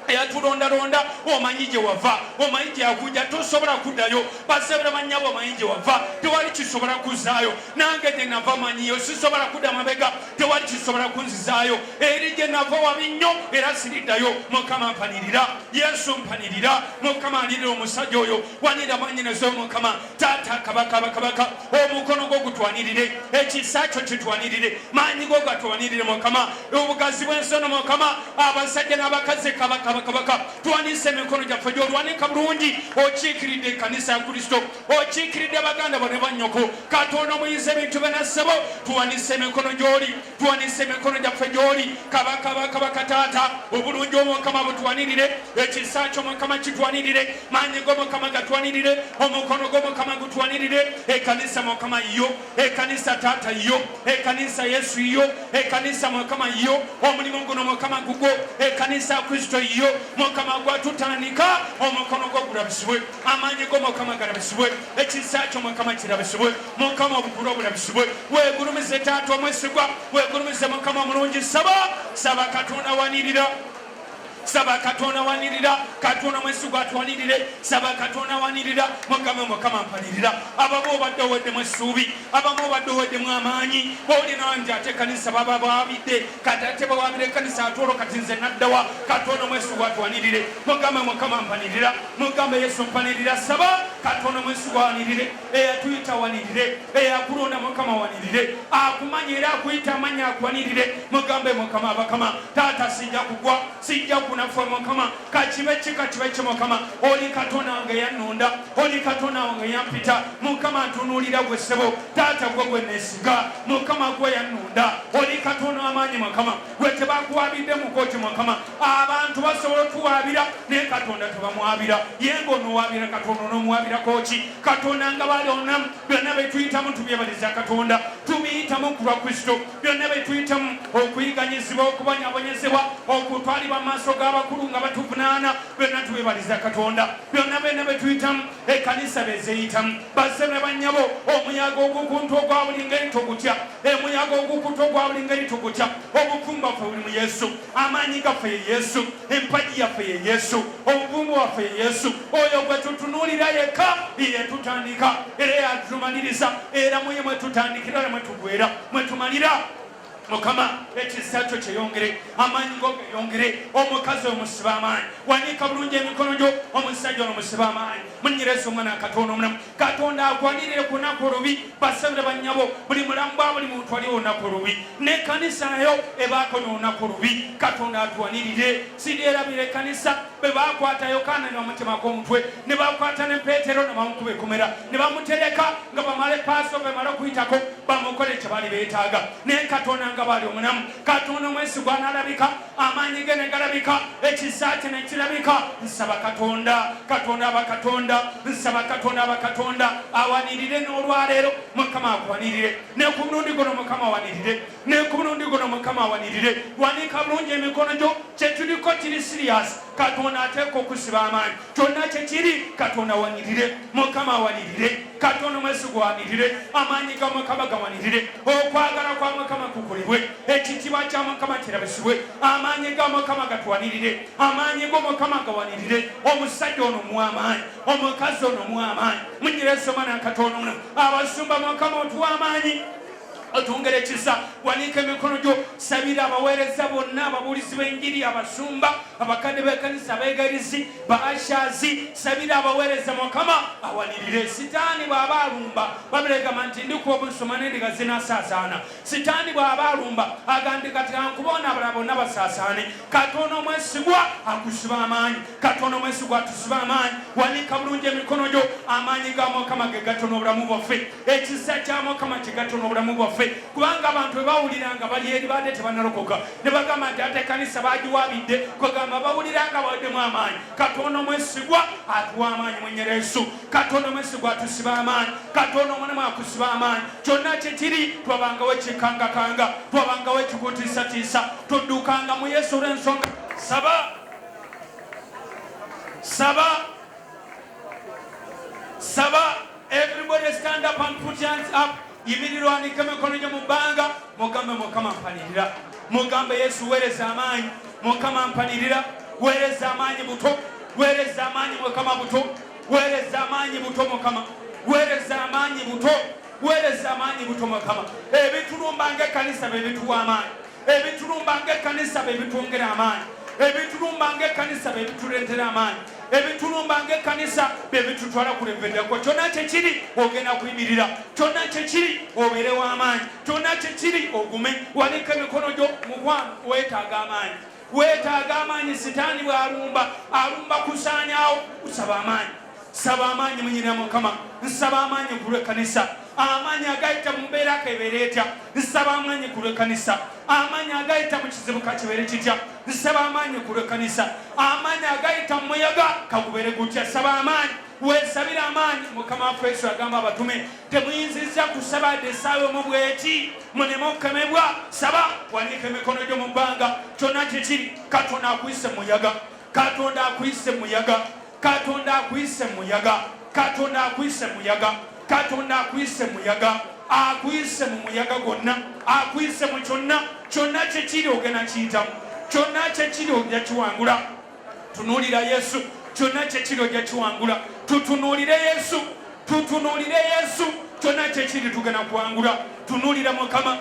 eyatulondalonda omanyi gye wava omanyi gye yakujja tosobola kuddayo basebera banyabo omanyi gye wava tewali kisobola kuzaayo nange gye nava manyiyo sisobola kudda mabega tewali kisobola kunzizaayo eri gye nava wabi nnyo era siriddayo mukama mpanirira yesu mpanirira mukama alirira omusajja oyo wanira mwanyinaze mukama taata kabaka omukono gwo gutwanirire ekisa kyo kitwanirire maanyi go gatwanirire mukama obugazi bw'ensono mukama abasajja n'abakazi kabaka twanise emikono gyaffe gy'olwanika bulungi okiikiridde ekkanisa ya kristo okiikiridde baganda bone bannyoko katonda omuyiza ebintu benassebo tuwanise emikono gy'oli tuwanise emikono gyaffe gy'oli kabaka taata obulungi omukama butwanirire ekisa ky'omukama kitwanirire maanyi g'omukama gatwanirire omukono gw'omukama gutwanirire ekkanisa mukama yo ekanisa taata yo ekanisa Yesu yo ekanisa Mukama yo omulimu guno Mukama gugo ekanisa Kristo yo Mukama gwatutandika omukono gwo gulabisibwe amaanyi go Mukama galabisibwe ekisa kyo Mukama kirabisibwe Mukama obukulu bulabisibwe weegulumize taata omwesigwa weegulumize Mukama omulungi saba Katonda wanirira saba Katonda wanirira Katonda mwesigwa atwanirire saba Katonda wanirira Mukama mpanirira ababo badde wedde mwesuubi abamo badde wedde mwamaanyi olina nje ate kanisa baba baabidde katate bawabire kanisa atolo kati nze naddawa Katonda mwesigwa atwanirire Mukama mpanirira Mukama Yesu mpanirira saba Katonda mwesigwa wanirire eyatuyita wanirire eyakulonda Mukama wanirire akumanyira akuyita amanya akwanirire Mukama abakama taata sijja kugwa sijja kunafa Mukama kachibe Mukama oli Katonda wange yanonda oli Katonda wange yampita Mukama ntunulira gwe ssebo taata gwe nesiga Mukama gwe yanonda oli Katonda amanyi Mukama gwe tebakuwabidde mu kooti Mukama abantu basobola tuwabira ne Katonda tebamwabira yengo nowabira Katonda nomuwabira koki Katonda nga balona byonna betuyitamu tubyebaliza Katonda tubiyitamu kulwa Kristo byonna betuyitamu okuyiganyizibwa okubonyabonyezebwa okutwalibwa mu maaso g'abakulu nga batuvunaana byonna tubibaliza Katonda byonna betuyitamu ekanisa bezeyitamu basebe bannyabo omuyaga ogukuntu ogwa buli ngeri tugutya omuyaga ogukuntu ogwa buli ngeri tugutya obukumba ffe buli mu Yesu amaanyi gaffe ye Yesu empaji yaffe ye Yesu obuvumu waffe ye Yesu oyo gwe tutunuulira yekka yetutandika era yatumaliriza era muye mwe tutandikira era mwe tugwera mwe tumalira Mukama ekisa kyo kyeyongere amaanyi go geyongere omukazi omusiba amaanyi wanika bulungi emikono gyo omusajja omusiba amaanyi munyirese omwana Katonda omulamu Katonda agwanirire ku lunaku olubi basabire bannyabo buli mulamu bwa buli muntu aliwo olunaku olubi n'ekkanisa nayo ebaako n'olunaku olubi Katonda atwanirire siryerabire ekkanisa bwe baakwata Yokaana ne bamutemako omutwe ne bakwata ne Peetero ne bamukuba ekomera ne bamutereka nga bamale Paasova emala okuyitako bamukole kye bali beetaaga naye Katonda nga bali omunamu Katonda omwesigwa n'alabika amaanyi ge ne galabika ekisa kye ne kirabika nsaba Katonda abakatonda nsaba Katonda abakatonda awanirire n'olwaleero Mukama akwanirire ne ku mulundi guno Mukama awanirire ne ku mulundi guno Mukama awanirire wanika bulungi emikono gyo kye tuliko kiri sirias Katonda ateeka okusiba amaanyi kyonna kye kiri Katonda awanirire Mukama awanirire Katonda omwesigwa awanirire amaanyi ga Mukama gawanirire okwagala kwa Mukama kukolebwe ekitiibwa kya Mukama kirabisibwe amaanyi ga Mukama gatwanirire amaanyi go Mukama gawanirire omusajja ono muwamaanyi omukazi ono muwamaanyi munyirese omwana Katonda ono abasumba Mukama otuwa amaanyi otungere ekisa wanika emikono gyo sabira abaweereza bonna ababuulizi b'enjiri abasumba abakadde b'ekkanisa abeegalizi baashazi sabira abaweereza Mukama awanirire sitaani bw'aba alumba babiregama nti ndikuwa obusoma n'endiga zinasaasaana sitaani bw'aba alumba agandika ti ankubona abalala bonna basaasaane Katonda omwesigwa akusiba amaanyi Katonda omwesigwa atusiba amaanyi wanika bulungi emikono gyo amaanyi ga Mukama ge gatona obulamu bwaffe ekisa kya Mukama kye gatona obulamu bwaffe kubanga abantu bwe bawuliranga bali eri badde tebanalokoka ne bagamba nti ate ekkanisa bagiwabidde kwegamba bawuliranga baweddemu amaanyi Katonda omwesigwa atuwa amaanyi mwenyera Yesu Katonda omwesigwa atusiba amaanyi Katonda omulamu akusiba amaanyi kyonna kye kiri twabangawo ekikangakanga twabangawo ekikutiisatiisa toddukanga mu Yesu olw'ensonga saba everybody stand up and put your hands up yimirira wanika emikono gyo mu bbanga mugambe Mukama mpanirira mugambe Yesu weereza amaanyi Mukama mpanirira weereza amaanyi buto weereza amaanyi Mukama buto weereza amaanyi buto Mukama weereza amaanyi buto weereza amaanyi buto Mukama ebitulumba ng'ekkanisa bye bituwa amaanyi ebitulumba ng'ekkanisa bye bitwongera amaanyi ebitulumba ng'ekkanisa bye bituleetera amaanyi ebitulumba ng'ekkanisa bye bitutwala kuleveddeko kyonna kye kiri ogenda kuyimirira kyonna kye kiri obeerewo amaanyi kyonna kye kiri ogume wanika emikono gyo mukwano weetaaga amaanyi sitaani bw'alumba kusaanyaawo usaba amaanyi saba amaanyi munyina Mukama nsaba amaanyi ku lw'ekkanisa amaanyi agayita mu mbeera kebeera etya nsaba amaanyi ku lw'ekkanisa amaanyi agayita mu kizibu kakibeere kitya nsaba amaanyi ku lw'ekkanisa amaanyi agayita mu muyaga kagubeere gutya saba amaanyi weesabira amaanyi. Mukama waffe Yesu agamba abatume temuyinzizza kusaba essaawa mu bweti muleme okukemebwa. Saba wanika emikono gyo mu bbanga. Kyonna kikiri Katonda akuyise mu muyaga. Katonda akuyise mu muyaga. Katonda akuyise mu muyaga. Katonda akuyise mu muyaga. Katonda akuyise mu muyaga. Akuyise mu muyaga gonna. Akuyise mu kyonna kikiri ogenda kiyitamu. Kyonna kikiri ojja kiwangula. Tunuulira Yesu. Kyonna kikiri ojja kiwangula. Tutunuulire Yesu. Tutunuulire Yesu. Kyonna kikiri tugenda kuwangula. Tunuulira Mukama.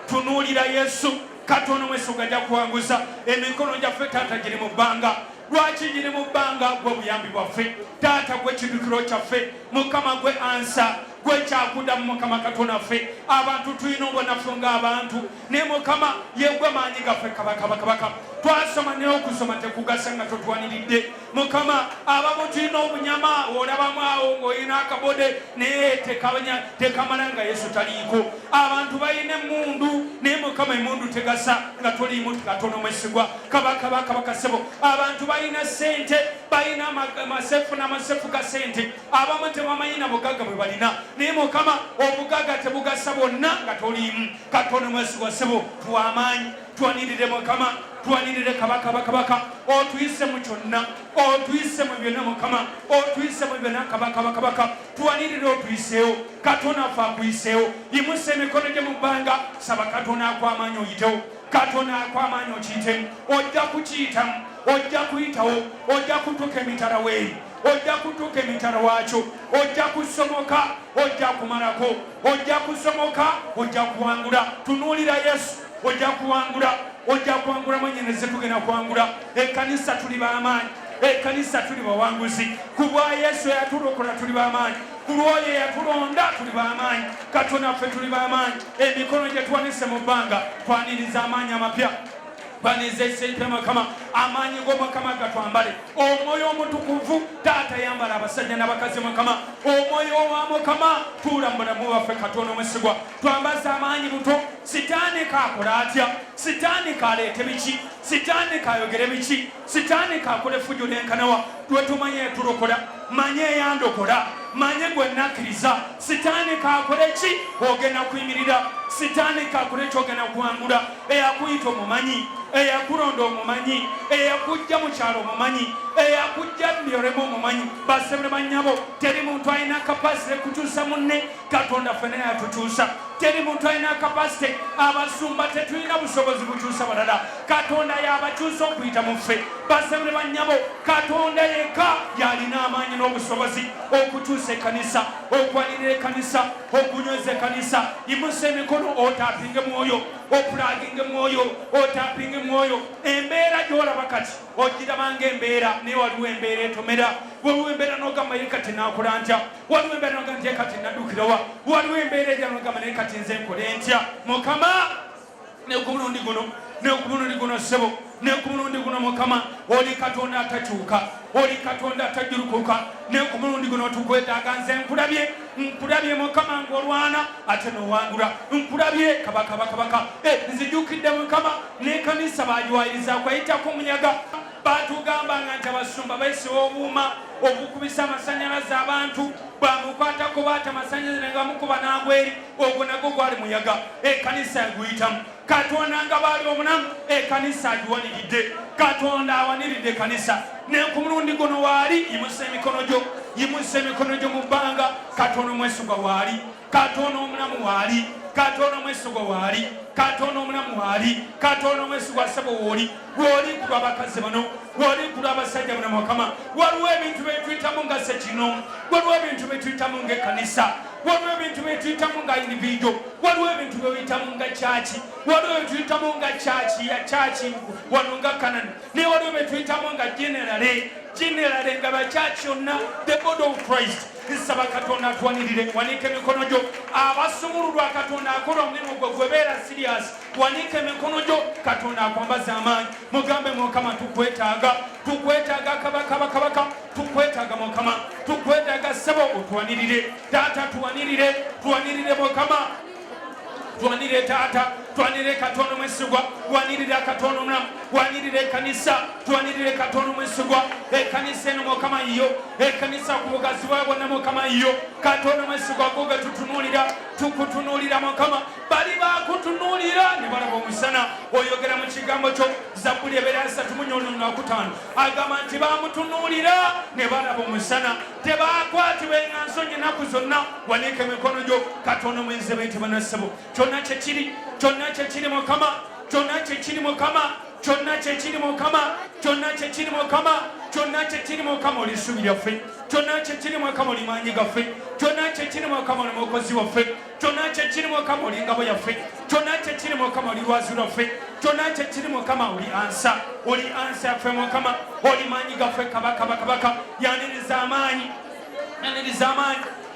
Tunuulira Yesu. Katonda omweso gajja kuwanguza. Emikono gyaffe Taata giri mu bbanga. Lwaki giri mu bbanga? Gwe buyambi bwaffe. Taata gwe kidukiro kyaffe. Mukama gwe ansa. Gwe kyakuddamu Mukama Katonda waffe. Abantu tulina obunafu ng'abantu. Ne Mukama ye gwe maanyi gaffe kabaka. Twasoma naye okusoma tekugasa nga totwaniridde. Mukama abamu tulina obunyama olabamu awo ng'olina akabode naye tekamala nga Yesu taliiko. Abantu balina emmundu naye Mukama emmundu tegasa nga toliimu Katonda omwesigwa. Kabaka ssebo. Abantu balina ssente balina amasefu n'amasefu ga ssente. Abamu tebamanyi na bugagga bwe balina naye Mukama obugagga tebugasa bonna nga toliimu. Katonda omwesigwa ssebo tuwa amaanyi. Twanirire Mukama. Twanirire kabaka. Otuyise mu kyonna. Otuyise mu byonna Mukama. Otuyise mu byonna kabaka. Twanirire otuyiseewo. Katonda afa akuyiseewo. Yimusa emikono gye mu bbanga. Saba Katonda akwamaanyi oyitewo. Katonda akwamaanyi okiyitemu. Ojja kukiyitamu. Ojja kuyitawo. Ojja kutuuka emitala weeri. Ojja kutuuka emitala waakyo. Ojja kusomoka. Ojja kumalako. Ojja kusomoka. Ojja kuwangula. Tunuulira Yesu. Ojja kuwangula. Ojja kuwangula mwenyineze tugenda kuwangula. Ekkanisa tuli b'amaanyi. Ekkanisa tuli bawanguzi. Ku bwa Yesu eyatulokola tuli b'amaanyi. Ku lw'oyo eyatulonda tuli b'amaanyi. Katonda waffe tuli b'amaanyi. Emikono gye tuwanise mu bbanga twaniriza amaanyi amapya. Banezesente Mukama. Amaanyi g'Omukama gatwambale. Omwoyo omutukuvu Taata yambala abasajja n'abakazi Mukama. Omwoyo wa Mukama tuula mu bulamu bwaffe Katonda omwesigwa. Twambaze amaanyi buto. Sitaani kaakola atya? Sitaani kaleete biki? Sitaani kayogere biki? Sitaani kakole fujjo n'enkanawa. Gwe tumanye etulokola. Manye eyandokola. Manye gwe nakkiriza. Sitaani kakole ki? Ogenda kuyimirira. Sitaani kakole ki? Ogenda kuwangula. Eyakuyita omumanyi. Eyakulonda omumanyi. Eyakujja mu kyalo omumanyi. Eyakujja Byolemu omumanyi. Bassebule bannyabo teri muntu alina kapasite kukyusa munne. Katonda ffenna yatukyusa. Teri muntu alina kapasite. Abasumba tetulina busobozi bukyusa balala. Katonda yabakyusa okuyita mu ffe. Bassebule bannyabo Katonda yekka yalina amaanyi n'obusobozi okukyusa ekkanisa, okwanirira ekkanisa, okunyweza ekkanisa. Yimusa emikono otapinge mwoyo. Opulaginge mwoyo. Otapinge mwoyo. Embeera gy'olaba kati ogirabanga embeera naye waliwo embeera etomera. Waliwo embeera n'ogamba ye kati naakola ntya. Waliwo embeera n'ogamba nti kati naddukirawa. Waliwo embeera ejja n'ogamba naye kati nze nkole ntya. Mukama ne ku mulundi guno ssebo, ne ku mulundi guno Mukama oli Katonda atakyuka. Oli Katonda atajulukuka. Ne ku mulundi guno tukwetaaga. Nze nkulabye Mukama ng'olwana ate n'owangula. Nkulabye kabaka. Nzijukidde Mukama n'ekkanisa bagiwayiriza kwayitako omunyaga. Batugambanga nti abasumba bayisiwa obuuma obukubisa amasannyalaze abantu bamukwatako baata amasannyalaze ne gamukuba n'agweri. Ogwo nagwo gwali muyaga. Ekkanisa yaguyitamu. Katonda nga baali omunamu ekkanisa agiwaniridde. Katonda awaniridde ekkanisa. Ne ku mulundi guno waali yimusa emikono gyo. Yimusa emikono gyo mu bbanga. Katonda omwesigwa waali. Katonda omunamu waali. Katonda omwesigwa waali. Katonda omunamu waali. Katonda omwesigwa ssebo wooli. Wooli ku lw'abakazi bano. Wooli ku lw'abasajja bano Mukama. Waliwo ebintu bye tuyitamu nga ssekino. Waliwo ebintu bye tuyitamu ng'ekkanisa. Waliwo ebintu bye tuyitamu nga individual. Waliwo ebintu bye tuyitamu nga kyaki. Waliwo bye tuyitamu nga kyaki wano nga Kanani. Ne waliwo bye tuyitamu nga generale nga bakyaki yonna the body of Christ. Nsaba Katonda atwanirire. Wanika emikono gyo. Abasumululwa Katonda akola omulimu gwe gwebeera serious. Wanika emikono gyo. Katonda akwambaza amaanyi. Mugambe Mukama tukwetaaga. Tukwetaaga kabaka. Tukwetaaga Mukama. Tukwetaaga ssebo otwanirire. Taata tuwanirire. Tuwanirire Mukama. twanire taata twanire katonda omwesigwa wanirira katonda omulamu wanirira ekanisa twanirire katonda omwesigwa ekanisa eno mukama iyo ekanisa ku bugazi bwayo bwonna mukama iyo katonda omwesigwa gwoge tutunuulira tukutunuulira mukama bali bakutunuulira ne balaba omusana oyogera mu kigambo kyo Zabbuli ebeera 3:45 agamba nti bamutunuulira ne balaba omusana tebakwatibwa enganso ennaku zonna wanika emikono gyo katonda omwenzi bente banassebo kyonna kyekiri mukama kyonna kyekiri mukama kyonna kyekiri mukama kyonna kyekiri mukama kyonna kyekiri mukama oli ssuubi lyaffe kyonna kyekiri mukama oli maanyi gaffe kyonna kyekiri mukama oli mukozi waffe kyonna kyekiri mukama oli ngabo yaffe kyonna kyekiri mukama oli lwazi lwaffe kyonna kyekiri mukama oli ansa yaffe mukama oli maanyi gaffe kabaka yaniriza amaanyi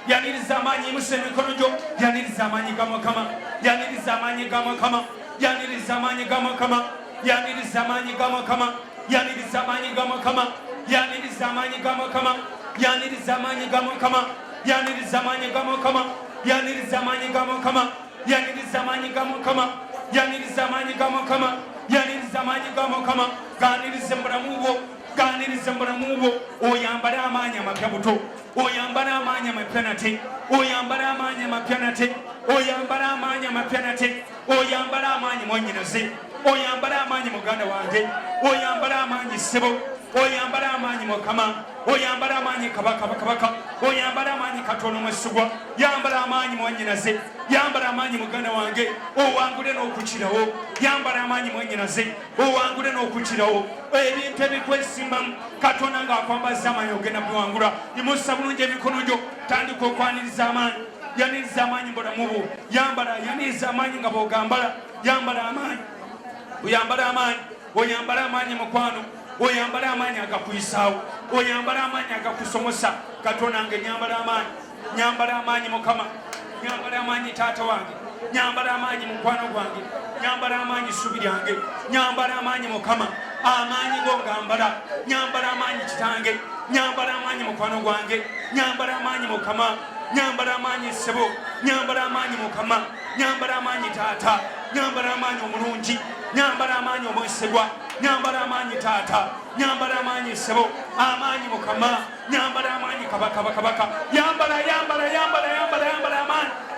yaniriza amaanyi imusa emikono gyo yaniriza amaanyi ga mukama yaniriza amaanyi ga mukama yaniriza amaanyi ga mukama yaniriza amaanyi ga mukama yaniriza amaanyi ga mukama yaniriza amaanyi ga mukama yaniriza amaanyi ga mukama yaniriza amaanyi ga mukama yaniriza amaanyi ga mukama yaniriza amaanyi ga mukama yaniriza amaanyi ga mukama yaniriza amaanyi ga mukama ganiriza mulamu bwo ganiriza mulamu bwo oyambale amaanyi amapya buto oyambale amaanyi amapya nate oyambale amaanyi amapya nate oyambale amaanyi amapya nate oyambale amaanyi mwannyinaze oyambale amaanyi muganda wange oyambale amaanyi ssebo oyambale amaanyi mukama oyambale amaanyi kabaka oyambale amaanyi katonda omwesigwa yambala amaanyi mwannyinaze yambala amaanyi muganda wange owangule n'okukirawo yambala amaanyi mwannyinaze owangule n'okukirawo ebintu ebikwesimbamu katonda ng'akwambaza amaanyi ogenda biwangula imusa bulungi emikono gyo tandika okwaniriza amaanyi yaniriza amaanyi mbulamu bwo yaniriza amaanyi nga bw'ogambala yambala amaanyi oyambala amaanyi oyambala amaanyi mukwano oyambala amaanyi agakuyisaawo oyambala amaanyi agakusomosa katonda nge nyambala amaanyi mukama nyambala amaanyi taata wange nyambala amaanyi mukwano gwange nyambala amaanyi ssuubi lyange nyambala amaanyi mukama amaanyi go ngambala nyambala amaanyi kitange nyambala amaanyi mukwano gwange nyambala amaanyi mukama nyambala amaanyi ssebo nyambala amaanyi mukama nyambala amaanyi taata nyambala amaanyi omulungi nyambala amaanyi omwesigwa nyambala amaanyi taata nyambala amaanyi ssebo amaanyi mukama nyambala amaanyi kabaka yambala amaanyi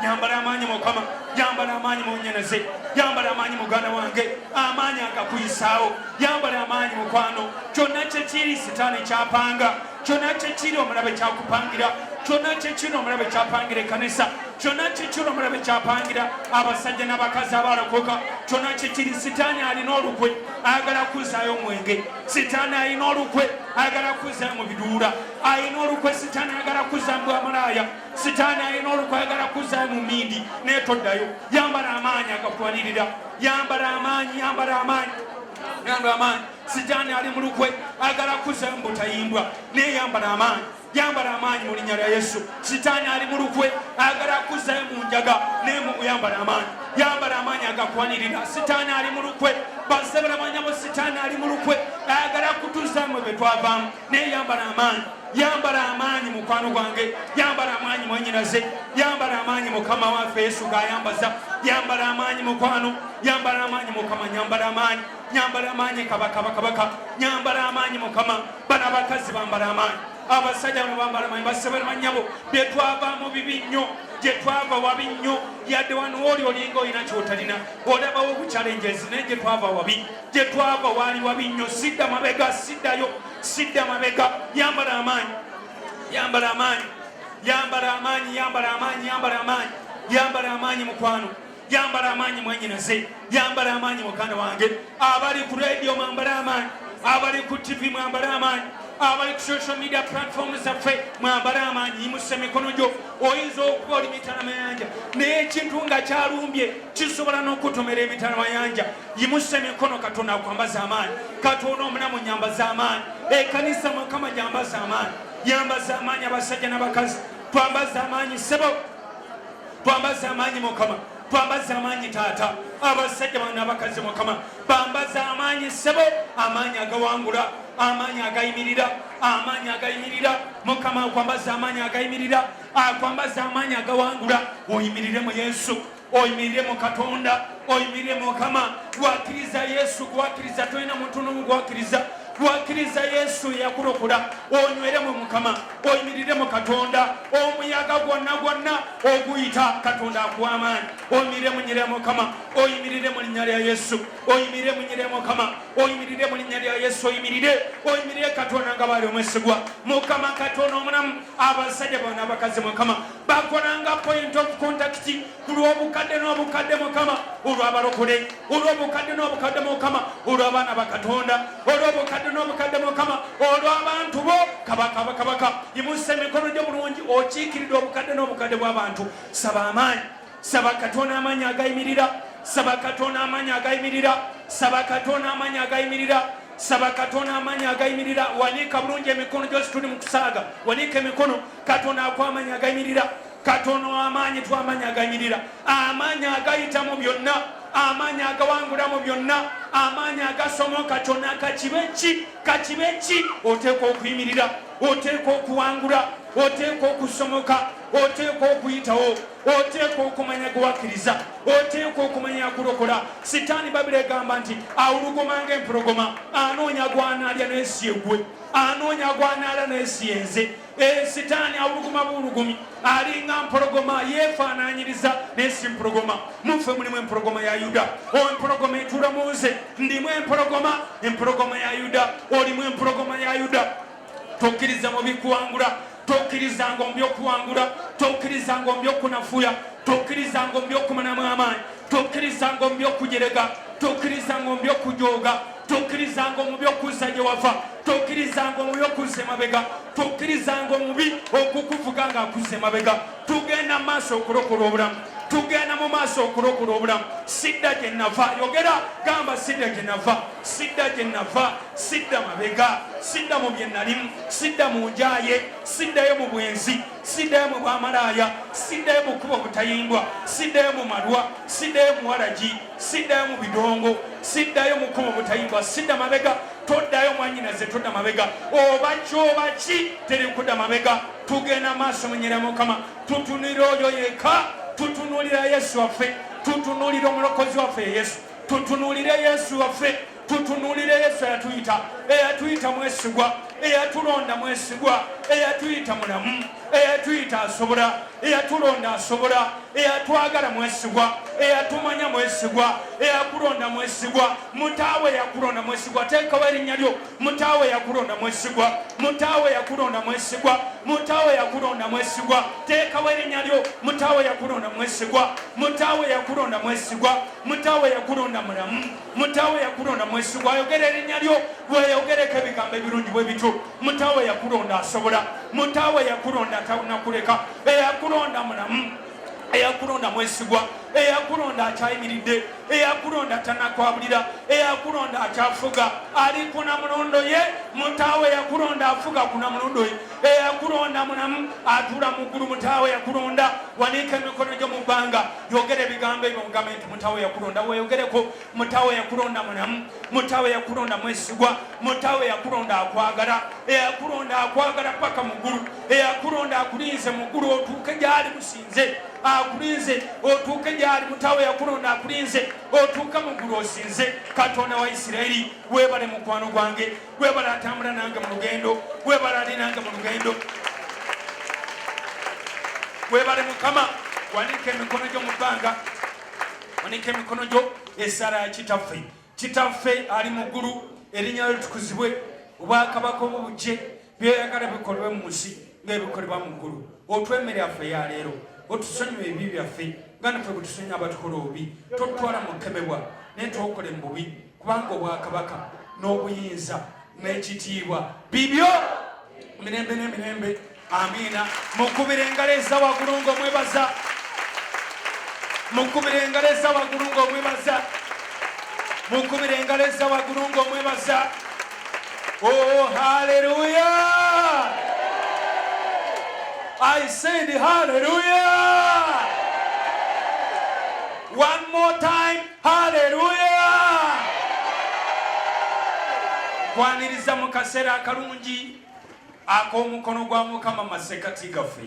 nyambala amaanyi mukama yambala amaanyi munyeneze yambala amaanyi muganda wange amaanyi agakuyisaawo yambala amaanyi mukwano kyonna kyekiri sitaani kyapanga kyonna kyekiri omulabe kyakupangira kyonna kyekiri omulabe kyapangira ekkanisa kyonna kyekiri omulabe kyapangira abasajja n'abakazi abalokoka kyonna kyekiri sitaani alina olukwe ayagala kuzaayo omwenge sitaani alina olukwe ayagala kuzaayo mu biduula alina olukwe sitaani ayagala kuzaayo mu bwamalaaya sitaani alina olukwe ayagala kuzaayo mu mindi naye toddayo yambala amaanyi agakwanirira yambala amaanyi sitaani ali mu lukwe ayagala kuzaayo mu butayimbwa naye yambala amaanyi mu linnya lya Yesu sitaani ali mu lukwe ayagala kuzaayo mu njaga naye yambala amaanyi agakwanirira sitaani ali mu lukwe basebera manyabo sitaani ali mu lukwe ayagala kutuzaamu bye twavaamu naye yambala amaanyi mukwano gwange yambala amaanyi mwannyinaze yambala amaanyi mukama waffe Yesu g'ayambaza yambala amaanyi mukwano yambala amaanyi mukama nyambala amaanyi kabaka nyambala amaanyi mukama bana abakazi bambala amaanyi abasajja bano bambala amaanyi basebera manyabo bye twavaamu bibi nnyo gye twava wabi nnyo yadde wano oli olinga olina kyotalina olabawo obuchallenges naye gye twava wabi gye twava waali wabi nnyo sidda mabega yambala amaanyi mukwano yambala amaanyi mwannyinaze yambala amaanyi muganda wange abali ku radio mwambala amaanyi abali ku TV mwambala amaanyi abali ku social media platforms zaffe mwambale amaanyi yimusa emikono gyo oyinza okuba oli mitalamayanja naye ekintu nga kyalumbye kisobola n'okutomera emitalamayanja yimusa emikono katonda akwambaza amaanyi katonda omulamu nyambaza amaanyi ekkanisa mukama gyambaza amaanyi yambaza amaanyi abasajja n'abakazi twambaza amaanyi ssebo twambaza amaanyi mukama twambaza amaanyi taata abasajja n'abakazi mukama bambaza amaanyi ssebo amaanyi agawangula amaanyi agayimirira mukama akwambaza amaanyi agayimirira akwambaza amaanyi agawangula oyimirire mu Yesu oyimirire mu Katonda, oyimirire mu Mukama. Gwakiriza Yesu, gwakiriza toyina muntu n'omu gwakiriza. Gwakiriza Yesu yakulokola, onywere mu Mukama, oyimirire mu Katonda. Omuyaga gwonna oguyita Katonda akuwa amaanyi. Oyimirire mu nnyirira mu Mukama, oyimirire mu linnya lya Yesu, oyimirire mu nnyirira mu Mukama, oyimirire mu linnya lya Yesu, oyimirire Katonda nga bali omwesigwa. Mukama Katonda omunamu, abasajja bonna abakazi Mukama bakolanga point of contact ku lw'obukadde n'obukadde Mukama, olw'abalokole, olw'obukadde n'obukadde Mukama, olw'abaana ba Katonda, olw'obukadde n'obukadde Mukama, olw'abantu bo kabaka yimusa emikono gyo bulungi okiikiridde obukadde n'obukadde bw'abantu. Saba amaanyi, saba Katonda amaanyi agayimirira, saba Katonda amaanyi agayimirira, saba Katonda amaanyi agayimirira, saba Katonda amaanyi agayimirira. Wanika bulungi emikono gyosi tuli mu kusaaga, wanika emikono. Katonda akuwa amaanyi agayimirira, Katonda w'amaanyi twamaanyi agayimirira, amaanyi agayita mu byonna, amaanyi agawangula mu byonna, amaanyi agasomoka kyonna kakibe ki oteekwa okuyimirira, oteekwa okuwangula, oteekwa okusomoka, oteekwa okuyitawo, oteekwa okumanya gwakkiriza, oteekwa okumanya kulokola. Sitaani Babira egamba nti awulugumanga empologoma, anoonya gwanaalya n'esi egwe, anoonya gwanaalya n'esi yenze. Sitaani awuluguma buwulugumi, alinga mpologoma, yeefaanaanyiriza n'esi mpologoma. Muffe mulimu empologoma ya Yuda, empologoma etuula mu nze, ndimu empologoma ya Yuda, olimu empologoma ya Yuda. Tokkiriza mu bikuwangula, tokkirizanga mu by'okuwangula, tokkirizanga mu by'okunafuya, tokkirizanga mu by'okumanamu amaanyi, tokkirizanga mu by'okujerega, tokkirizanga mu by'okujooga, tokkirizanga mu by'okuzza gye wava, tokkirizanga mu by'okuzza emabega, tokkirizanga omubi okukuvuga ng'akuzza emabega. Tugenda mu maaso okulokola obulamu, tugenda mu maaso okulokola obulamu. Sidda gye nava, yogera gamba sidda gye nava, sidda gye nava, sidda mabega, sidda mu bye nalimu, sidda mu njaye, siddayo mu bwenzi, siddayo mu bwamalaaya, siddayo mu kkubo butayimbwa, siddayo mu malwa, siddayo mu waragi, siddayo mu bidongo, siddayo mu kkubo butayimbwa, sidda mabega. Toddayo mwanyinaze, todda mabega. Oba kyoba ki teri kudda mabega. Tugenda maaso mu nnyirira Mukama, tutunulira oyo yekka, tutunulira Yesu waffe, tutunulira omulokozi waffe Yesu, tutunulire Yesu waffe, tutunulire Yesu eyatuyita mwesigwa, eyatulonda mwesigwa, eyatuyita mulamu, eyatuyita asobola, eyatulonda asobola, eyatwagala mwesigwa, eyatumanya mwesigwa, eyakulonda mwesigwa. Mutaawe yakulonda mwesigwa, teekawo erinnya lyo. Mutaawe yakulonda mwesigwa, mutaawe yakulonda mwesigwa, mutaawe yakulonda mwesigwa, teekawo erinnya lyo. Mutaawe yakulonda mwesigwa, mutaawe yakulonda mwesigwa, mutaawe yakulonda mulamu, mutaawe yakulonda mwesigwa. Ayogera erinnya lyo, weeyogereko ebigambo ebirungi bwe bityo. Mutaawe yakulonda asobola, mutaawe yakulonda tanakuleka, eyakulonda mulamu, eyakulonda mwesigwa, eyakulonda akyayimiridde, eyakulonda tanakwabulira, eyakulonda akyafuga, ali ku namulondo ye. Mutaawe yakulonda afuga ku namulondo ye, eyakulonda mulamu atuula mu ggulu. Mutaawe yakulonda. Wanika emikono gyo mu bbanga, yogera ebigambo ebyo mugambe nti mutaawe yakulonda. Weeyogereko. Mutaawe yakulonda mulamu, mutaawe yakulonda mwesigwa, mutaawe yakulonda akwagala, eyakulonda akwagala paka mu ggulu, eyakulonda akulinze mu ggulu otuuke gy'ali musinze, akulinze otuuke gy'ali. Mutaawe yakulonda akulinze otuuka mu ggulu osinze. Katonda wa Isirayiri, weebale mukwano gwange, weebale atambula nange mu lugendo, weebale ali nange mu lugendo, weebale Mukama. Wanika emikono gyo mu bbanga, wanika emikono gyo. Essaala ya kitaffe, kitaffe ali mu ggulu, erinnya lye litukuzibwe, obwakabaka obwo bujje, byeyagala bikolebwe mu nsi ng'ebikolebwa mu ggulu. Otwe emmere yaffe ya leero, otusonyiwe ebibi byaffe nga naffe bwe tusonyiwa abatukola obubi. Totutwala mu kukemebwa naye twokole mu bubi, kubanga obwakabaka n'obuyinza n'ekitiibwa bibyo mirembe n'emirembe. Amiina. Mukubire engalo eza waggulu ng'omwebaza, mukubire engalo eza waggulu ng'omwebaza, mukubire engalo eza waggulu ng'omwebaza. Oh, hallelujah! I said hallelujah! One more time, hallelujah! Kwaniriza mu kaseera akalungi ak'omukono gwa Mukama masekati gaffe.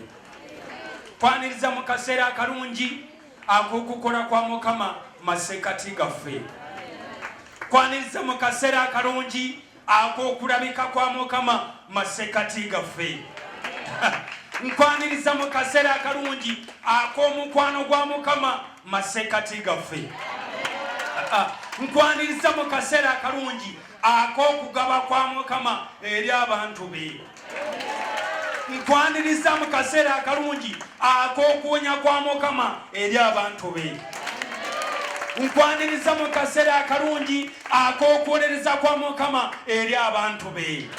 Kwaniriza mu kaseera akalungi ak'okukola kwa Mukama masekati gaffe. Nkwaniriza mu kaseera akalungi ak'okulabika kwa Mukama masekati gaffe. Nkwaniriza mu kaseera akalungi ak'omukwano gwa Mukama masekati gaffe. Nkwaniriza mu kaseera akalungi ak'okugaba kwa Mukama eri abantu be. Nkwaniriza mu kaseera akalungi ak'okuwonya kwa Mukama eri abantu be. Nkwaniriza mu kaseera akalungi ak'okwolereza kwa Mukama eri abantu be.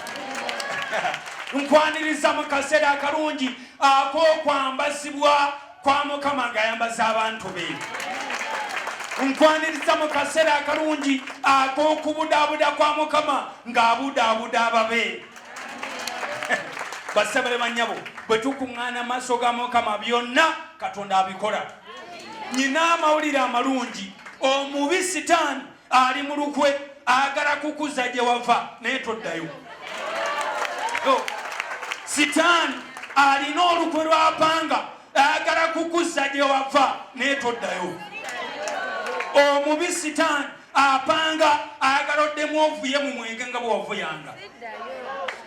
Nkwaniriza mu kaseera akalungi ak'okwambazibwa kwa Mukama ng'ayambaza abantu be. Nkwaniriza mu kaseera akalungi ak'okubudaabuda kwa Mukama ng'abudaabuda ababe. Basabale banyabo bwe tukuŋŋaana maaso ga Mukama byonna Katonda abikola. Nyina amawulire amalungi. Omubi Sitaani ali mu lukwe agala kukuza gye wava naye toddayo. Sitaani alina olukwe lwapanga agala kukuza gye wava naye toddayo. Omubi Sitaani apanga agala oddemu ovuye mu mwenge nga bwe wavuyanga.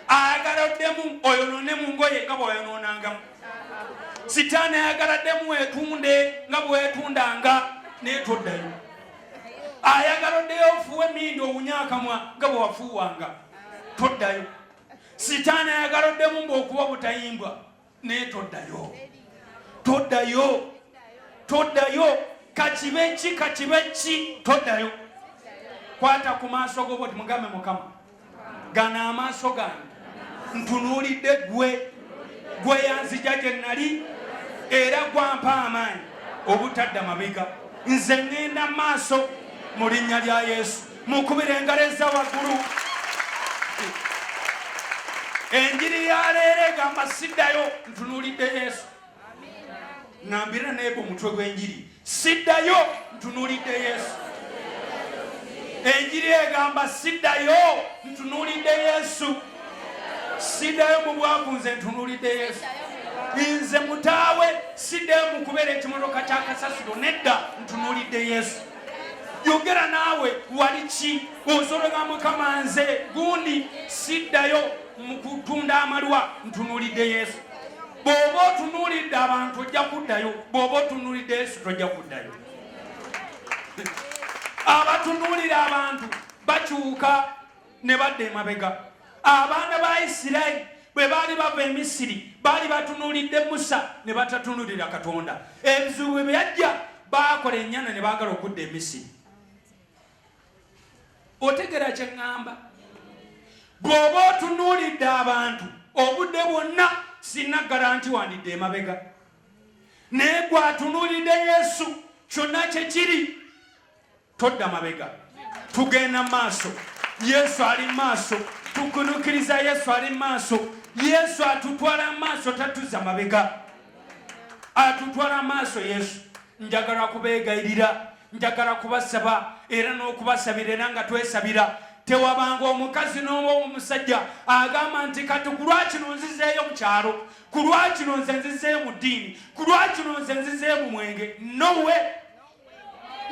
Agala oddemu oyonone mu ngoye nga bwe wayonoonangamu. Sitaani ayagala ddemu weetunde nga bwe weetundanga naye toddayo. Ayagala oddeyo ofuwe emmindi owunyaakamwa nga bwe wafuuwanga. Toddayo. Sitaani ayagala oddemu ng'okuba butayimbwa naye toddayo. Toddayo. Toddayo. Kakibe ki toddayo. Kwata ku maaso go bw'oti mugambe Mukama. Gana amaaso gange ntunuulidde gwe yanzija gye nnali era gwampa amaanyi obutadda mabega. Nze ŋŋenda maaso mu linnya lya Yesu. Mukubire engalo eza waggulu. Enjiri ya leero egamba siddayo ntunuulidde Yesu. Ŋambira neebo omutwe gw'enjiri. Siddayo ntunuulidde Yesu. Enjiri egamba siddayo ntunuulidde Yesu. Siddayo mu bwavu nze ntunuulidde Yesu. Nze mutaawe siddayo mu kubeera ekimotoka kya kasasiro nedda ntunuulidde Yesu. Yogera naawe wali ki? Ozologa Mukama nze gundi siddayo mu kutunda amalwa ntunuulidde Yesu. Bw'oba otunuulidde abantu ojja kuddayo. Bw'oba otunuulidde Yesu tojja kuddayo. Abatunuulira abantu bakyuka ne badda emabega. Abaana ba Isirayiri bwe baali bava e Misiri baali batunuulidde Musa ne batatunuulira Katonda. Ebizibu bwe byajja baakola ennyana ne baagala okudda e Misiri. Otegera kye ŋŋamba? Bw'oba otunuulidde abantu obudde bwonna sina garanti wandidde emabega. Naye gwe atunuulidde Yesu kyonna kye kiri todda mabega. Tugenda maaso. Yesu ali maaso. Tukunukiriza Yesu ali maaso. Yesu atutwala maaso tatuzza mabega. Atutwala maaso Yesu. Njagala kubeegayirira. Njagala kubasaba era n'okubasabira era nga twesabira. Tewabanga omukazi n'oba omusajja agamba nti kati ku lwakino nzizeeyo mu kyalo. Ku lwakino nze nzizeeyo mu ddiini. Ku lwakino nze nzizeeyo mu mwenge. No way.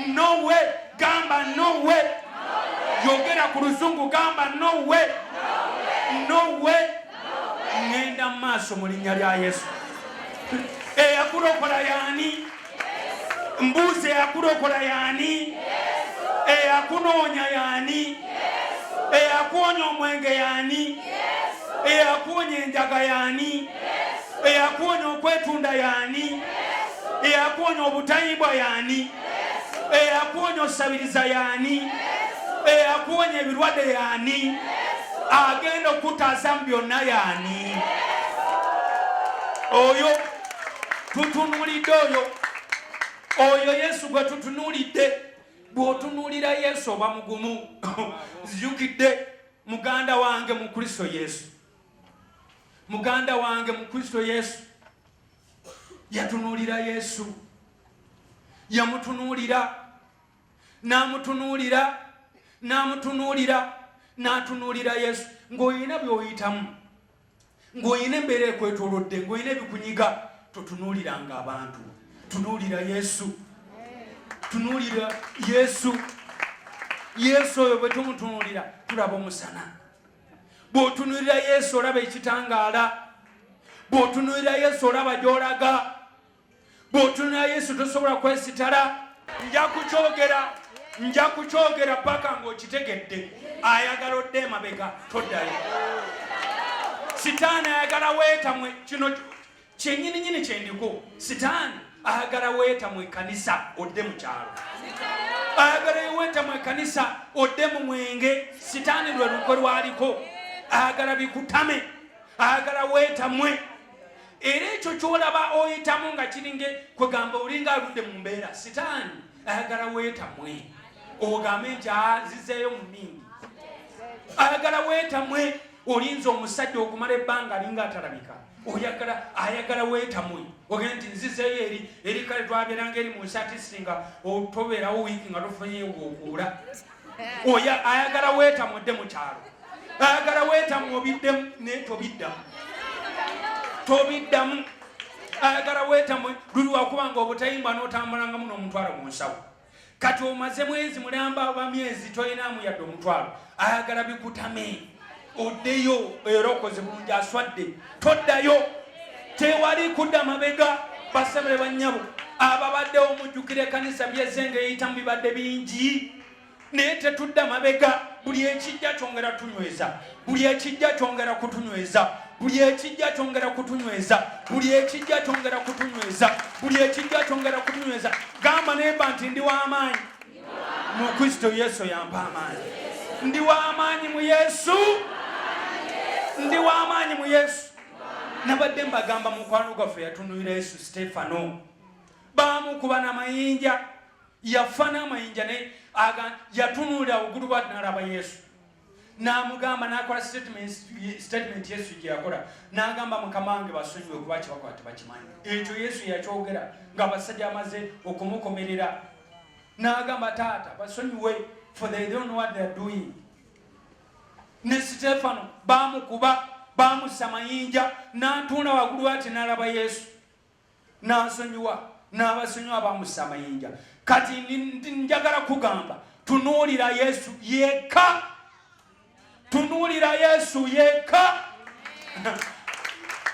No way. Gamba no way. Yogera ku Luzungu gamba no way. No way. Ngenda maaso mu linnya lya Yesu. Eyakulokola yaani? Mbuuze eyakulokola yaani? Eyakunoonya yaani? Eyakuwonya omwenge yaani? Eyakuwonya enjaga yaani? Eyakuwonya okwetunda yaani? Eyakuwonya obutayimbwa yaani? Eyakuwonya osabiriza yaani? Eyakuwonya ebirwadde yaani? Agenda okutaasa mu byonna yaani? Oyo tutunuulidde oyo Yesu gwe tutunuulidde. Bw'otunuulira Yesu oba mugumu. Nzijukidde muganda wange mu Kristo Yesu. Muganda wange mu Kristo Yesu yatunuulira Yesu. Yamutunuulira n'amutunuulira n'atunuulira Yesu. Ng'oyina by'oyitamu, ng'oyina embeera ekwetoolodde, ng'oyina ebikunyiga, totunuuliranga abantu. Tunuulira Yesu. tunuulira yesu oyo bwe tumutunuulira tulaba omusana. bw'otunuulira yesu olaba ekitangaala. bw'otunuulira yesu olaba gy'olaga. bw'otunuulira yesu tosobola kwesitala. nja kukyogera paka ng'okitegedde. ayagala odde emabega toddayo. sitaani ayagala weetamwe. kino kyennyininyini kyendiko. sitaani ayagala weetamwe kanisa odde mu kyalo. ayagala weetamwe kanisa odde mu mwenge. sitaani lwe lukwe lwaliko. ayagala bikutame. ayagala weetamwe. era ekyo kyolaba oyitamu nga kiringe kwegamba olinga aludde mu mbeera. sitaani ayagala weetamwe ogambe nti zizeeyo mu mingi. ayagala weetamwe olinza omusajja okumala ebbanga alinga atalabika. ayagala weetamwe ogende nti nzizeeyo eri kale twabeeranga eri mu nsatisi nga tobeerawo wiiki nga tofunyeyo okuwula. ayagala weetamwe odde mu kyalo. ayagala weetamwe obiddemu naye tobiddamu. ayagala weetamwe luli wakubanga obutayimbwa n'otambulanga muno omutwalo mu nsawo. kati omaze mwezi mulamba oba myezi toyinamu yadde omutwalo. ayagala bikutame oddeyo era okoze bulungi aswadde toddayo. tewali kudda mabega. basabire bannyabo ababaddewo mujjukire kanisa byezenge eyitamu bibadde bingi naye tetudda mabega. buli ekijja kyongera tunyweza. buli ekijja kyongera kutunyweza. buli ekijja kyongera kutunyweza. buli ekijja kyongera kutunyweza. buli ekijja kyongera kutunyweza. gamba nemba nti ndi w'amaanyi mu Kristo Yesu yampa amaanyi. ndi w'amaanyi mu Yesu. ndi w'amaanyi mu Yesu. nabadde mbagamba mukwano gwaffe yatunuulira Yesu Stefano. baamukuba n'amayinja. yafa n'amayinja naye yatunuulira waggulu bw'ati n'alaba Yesu. n'amugamba n'akola statement Yesu gye yakola. n'agamba mukama wange basonyiwe kuba kibakola tebakimanyi. ekyo Yesu yakyogera ng'abasajja amaze okumukomerera. n'agamba taata basonyiwe for they don't know what they are doing. ne Stefano baamukuba baamussa mayinja n'atuula waggulu ati n'alaba Yesu n'asonyiwa n'abasonyiwa baamussa mayinja. kati njagala kugamba tunuulira Yesu yekka. tunuulira Yesu yekka.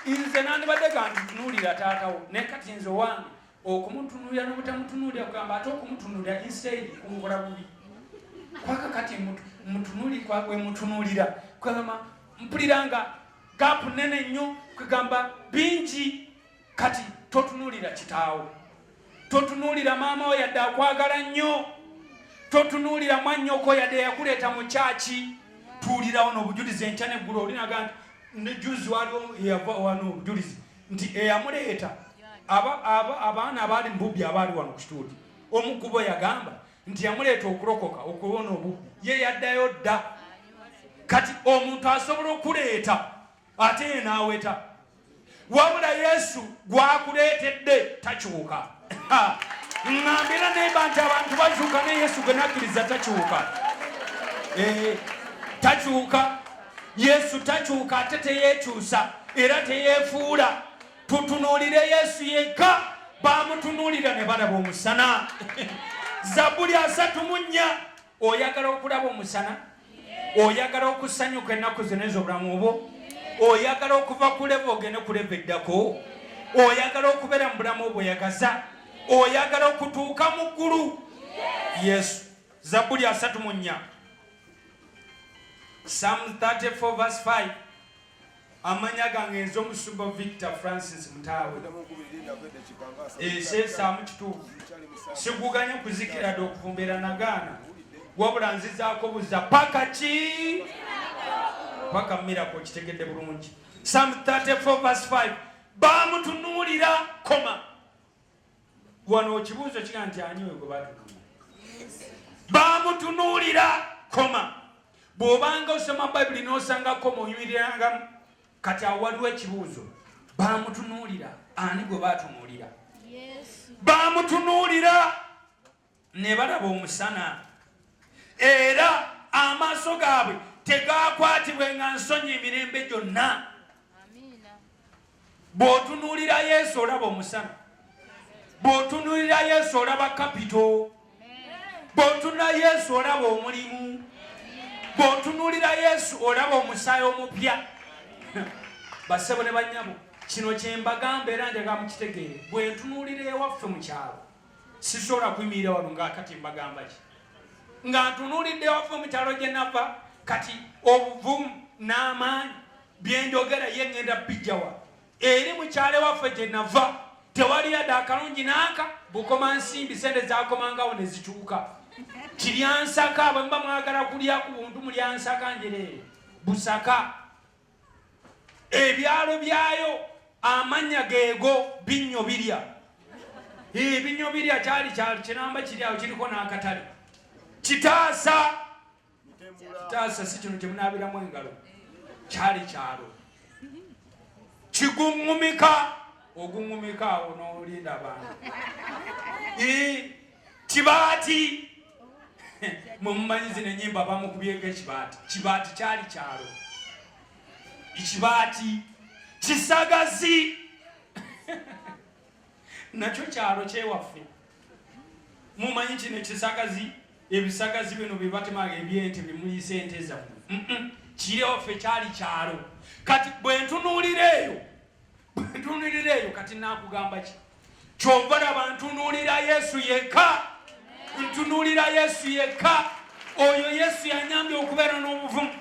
nze nandibadde ganti tunuulira taatawo naye kati nze owange okumutunuulira n'obutamutunuulira kugamba ate okumutunuulira instead kunkola bubi. kwaka kati mutunuuli kwagwe mutunuulira kwegamba mpuliranga gapu nene nnyo kwegamba bingi. kati totunuulira kitaawo. totunuulira maama wo yadde akwagala nnyo. totunuulira mwannyoko yadde yakuleeta mu kyaki. tuulirawo n'obujulizi enkya neggulu olinaga nti juzi waliwo yava wano obujulizi nti eyamuleeta abaana abaali mububbi abaali wano ku kituuti. omu ku bo yagamba nti yamuleeta okulokoka okuwona obubbi ye yaddayo dda. kati omuntu asobola okuleeta ate ye n'aweta. wabula Yesu gwakuleetedde takyuka. ŋŋambira nemba nti abantu bakyuka ne Yesu gwe nakkiriza takyuka. takyuka. Yesu takyuka ate teyeekyusa era teyeefuula. tutunuulire Yesu yekka. baamutunuulira ne balaba omusana. Zabbuli 34. oyagala okulaba omusana? oyagala okusanyuka ennaku zino ez'obulamu bwo? oyagala okuva ku levo ogende ku levo eddako? oyagala okubeera mu bulamu obweyagaza? oyagala okutuuka mu ggulu? Yesu. Zabbuli 34. Psalm 34 verse 5. amanya gange nze omusumba Victor Francis Mutaawe. Saamu kituufu. siguganya kuzikira dde okuvumbeera nagaana wabula nzizaako buzza paka ki? paka miracle kitegedde bulungi. Psalm 34 verse 5. baamutunuulira koma. wano ekibuuzo kiga nti anyiwe gwe baatunuulira. baamutunuulira koma. bw'obanga osoma Bayibuli n'osanga koma oyimirangamu. kati awo waliwo ekibuuzo. baamutunuulira ani gwe baatunuulira? baamutunuulira ne balaba omusana era amaaso gaabwe tegaakwatibwe nga nsonyi emirembe gyonna. bw'otunuulira Yesu olaba omusana. bw'otunuulira Yesu olaba kapito. bw'otunula Yesu olaba omulimu, bw'otunuulira Yesu olaba omusaayi omupya. Bassebo ne bannyabo, kino kye mbagamba era njagala mukitegeere. Bwe ntunuulira ewaffe mu kyalo sisobola kuyimirira wano nga kati mbagamba ki nga ntunuulidde ewaffe mu kyalo gye nava kati obuvumu n'amaanyi bye njogera ye ngenda bijjawa eri mu kyalo ewaffe gye nava tewali yadde akalungi n'aka bukoma nsimbi sente zakomangawo ne zikyuka kiryansaka bwe mba mwagala kulya ku buntu mulyansaka njereere Busaka ebyalo byayo amanya geego binnyo birya binnyo birya kyali kinamba kiri awo kiriko n'akatale Kitaasa si kino kyemunaabiramu engalo kyali kyalo Kiguŋŋumika oguŋŋumika awo n'olinda abantu Kibaati mumumanyi zino ennyimba bamukubyeko ekibaati Kibaati kyali kyalo Kibaati Kisagazi nakyo kyalo kyewaffe mumanyi kino ekisagazi ebisagazi bino bye batemaga ebyente bimulisa ente zammwe kiri ewaffe kyali kyalo kati bwe ntunuulira eyo kati nakugamba ki kyova laba ntunuulira Yesu yekka ntunuulira Yesu yekka oyo Yesu yanyambye okubeera n'obuvumu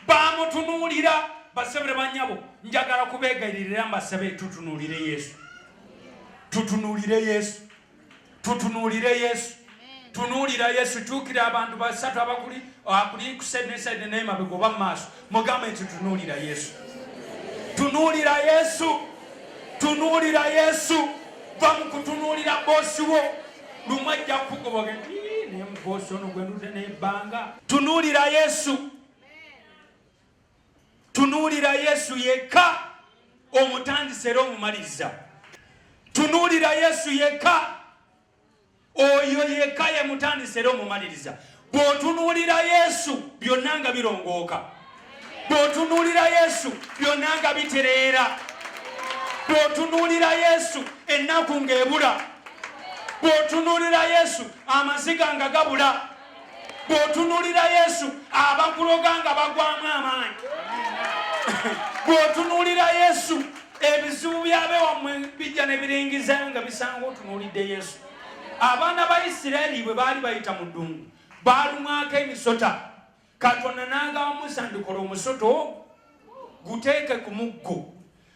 bamutunuulira basebere bannyabo njagala kubeegayirira mbasabe tutunuulire Yesu tutunuulire Yesu tutunuulire Yesu tunuulira Yesu kyukira abantu basatu abakuli kusenesaide n'emabega oba mu maaso mugambe nti tunuulira Yesu tunuulira Yesu tunuulira Yesu va mu kutunuulira boosi wo lumu ajja kukugoboga naye muboosi ono gwe ndute n'ebbanga tunuulira Yesu tunuulira Yesu yekka omutandisa era omumaliriza tunuulira Yesu yekka oyo yekka ye mutandisa era omumaliriza bw'otunuulira Yesu byonna nga birongooka bw'otunuulira Yesu byonna nga bitereera bw'otunuulira Yesu ennaku ng'ebula bw'otunuulira Yesu amaziga nga gabula bw'otunuulira Yesu abakuloga nga bagwamu amaanyi bw'otunuulira Yesu ebizibu byabe wammwe bijja ne biringizayo nga bisanga otunuulidde Yesu abaana ba Isirayiri bwe baali bayita mu ddungu baalumwako emisota Katonda n'agamba Musa ndikola omusoto guteeke ku muggo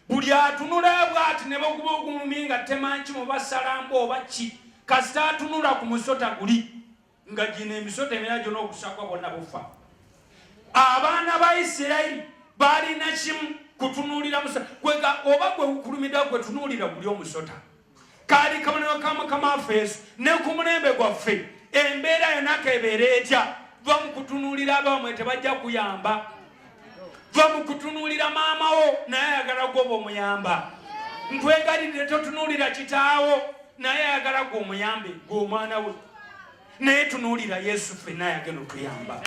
buli atunula bw'ati ne baguba ogumumi nga temanki mu basalamba oba ki kasita atunula ku musota guli nga gino emisota emirala gyonna okusakwa bonna bufa abaana ba Isirayiri balina kimu kutunuulira musota kwega oba gwe kulumidwa gwe tunuulira guli omusota kaali kabonero ka Mukama waffe Yesu ne ku mulembe gwaffe embeera yonna kebeera etya va mu kutunuulira abawamwe tebajja kuyamba va mu kutunuulira maama wo naye ayagala gwoba omuyamba nkwegalirire totunuulira kitaawo naye ayagala gwe omuyambe gwe omwana we naye tunuulira Yesu ffenna ayagala okuyamba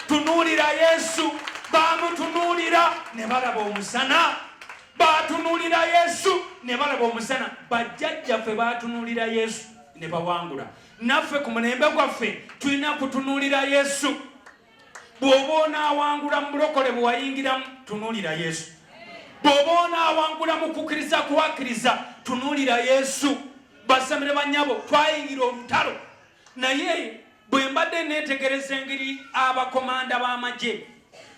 tunuulira Yesu bamutunuulira ne balaba omusana batunuulira Yesu ne balaba omusana bajjajjaffe batunuulira Yesu ne bawangula naffe ku mulembe gwaffe tulina kutunuulira Yesu bw'oba onaawangula mu bulokole bwe wayingiramu tunuulira Yesu bw'oba onaawangula mu kukkiriza kuwakkiriza tunuulira Yesu basamire bannyabo twayingira olutalo naye bwe mbadde neetegereza engeri abakomanda b'amagye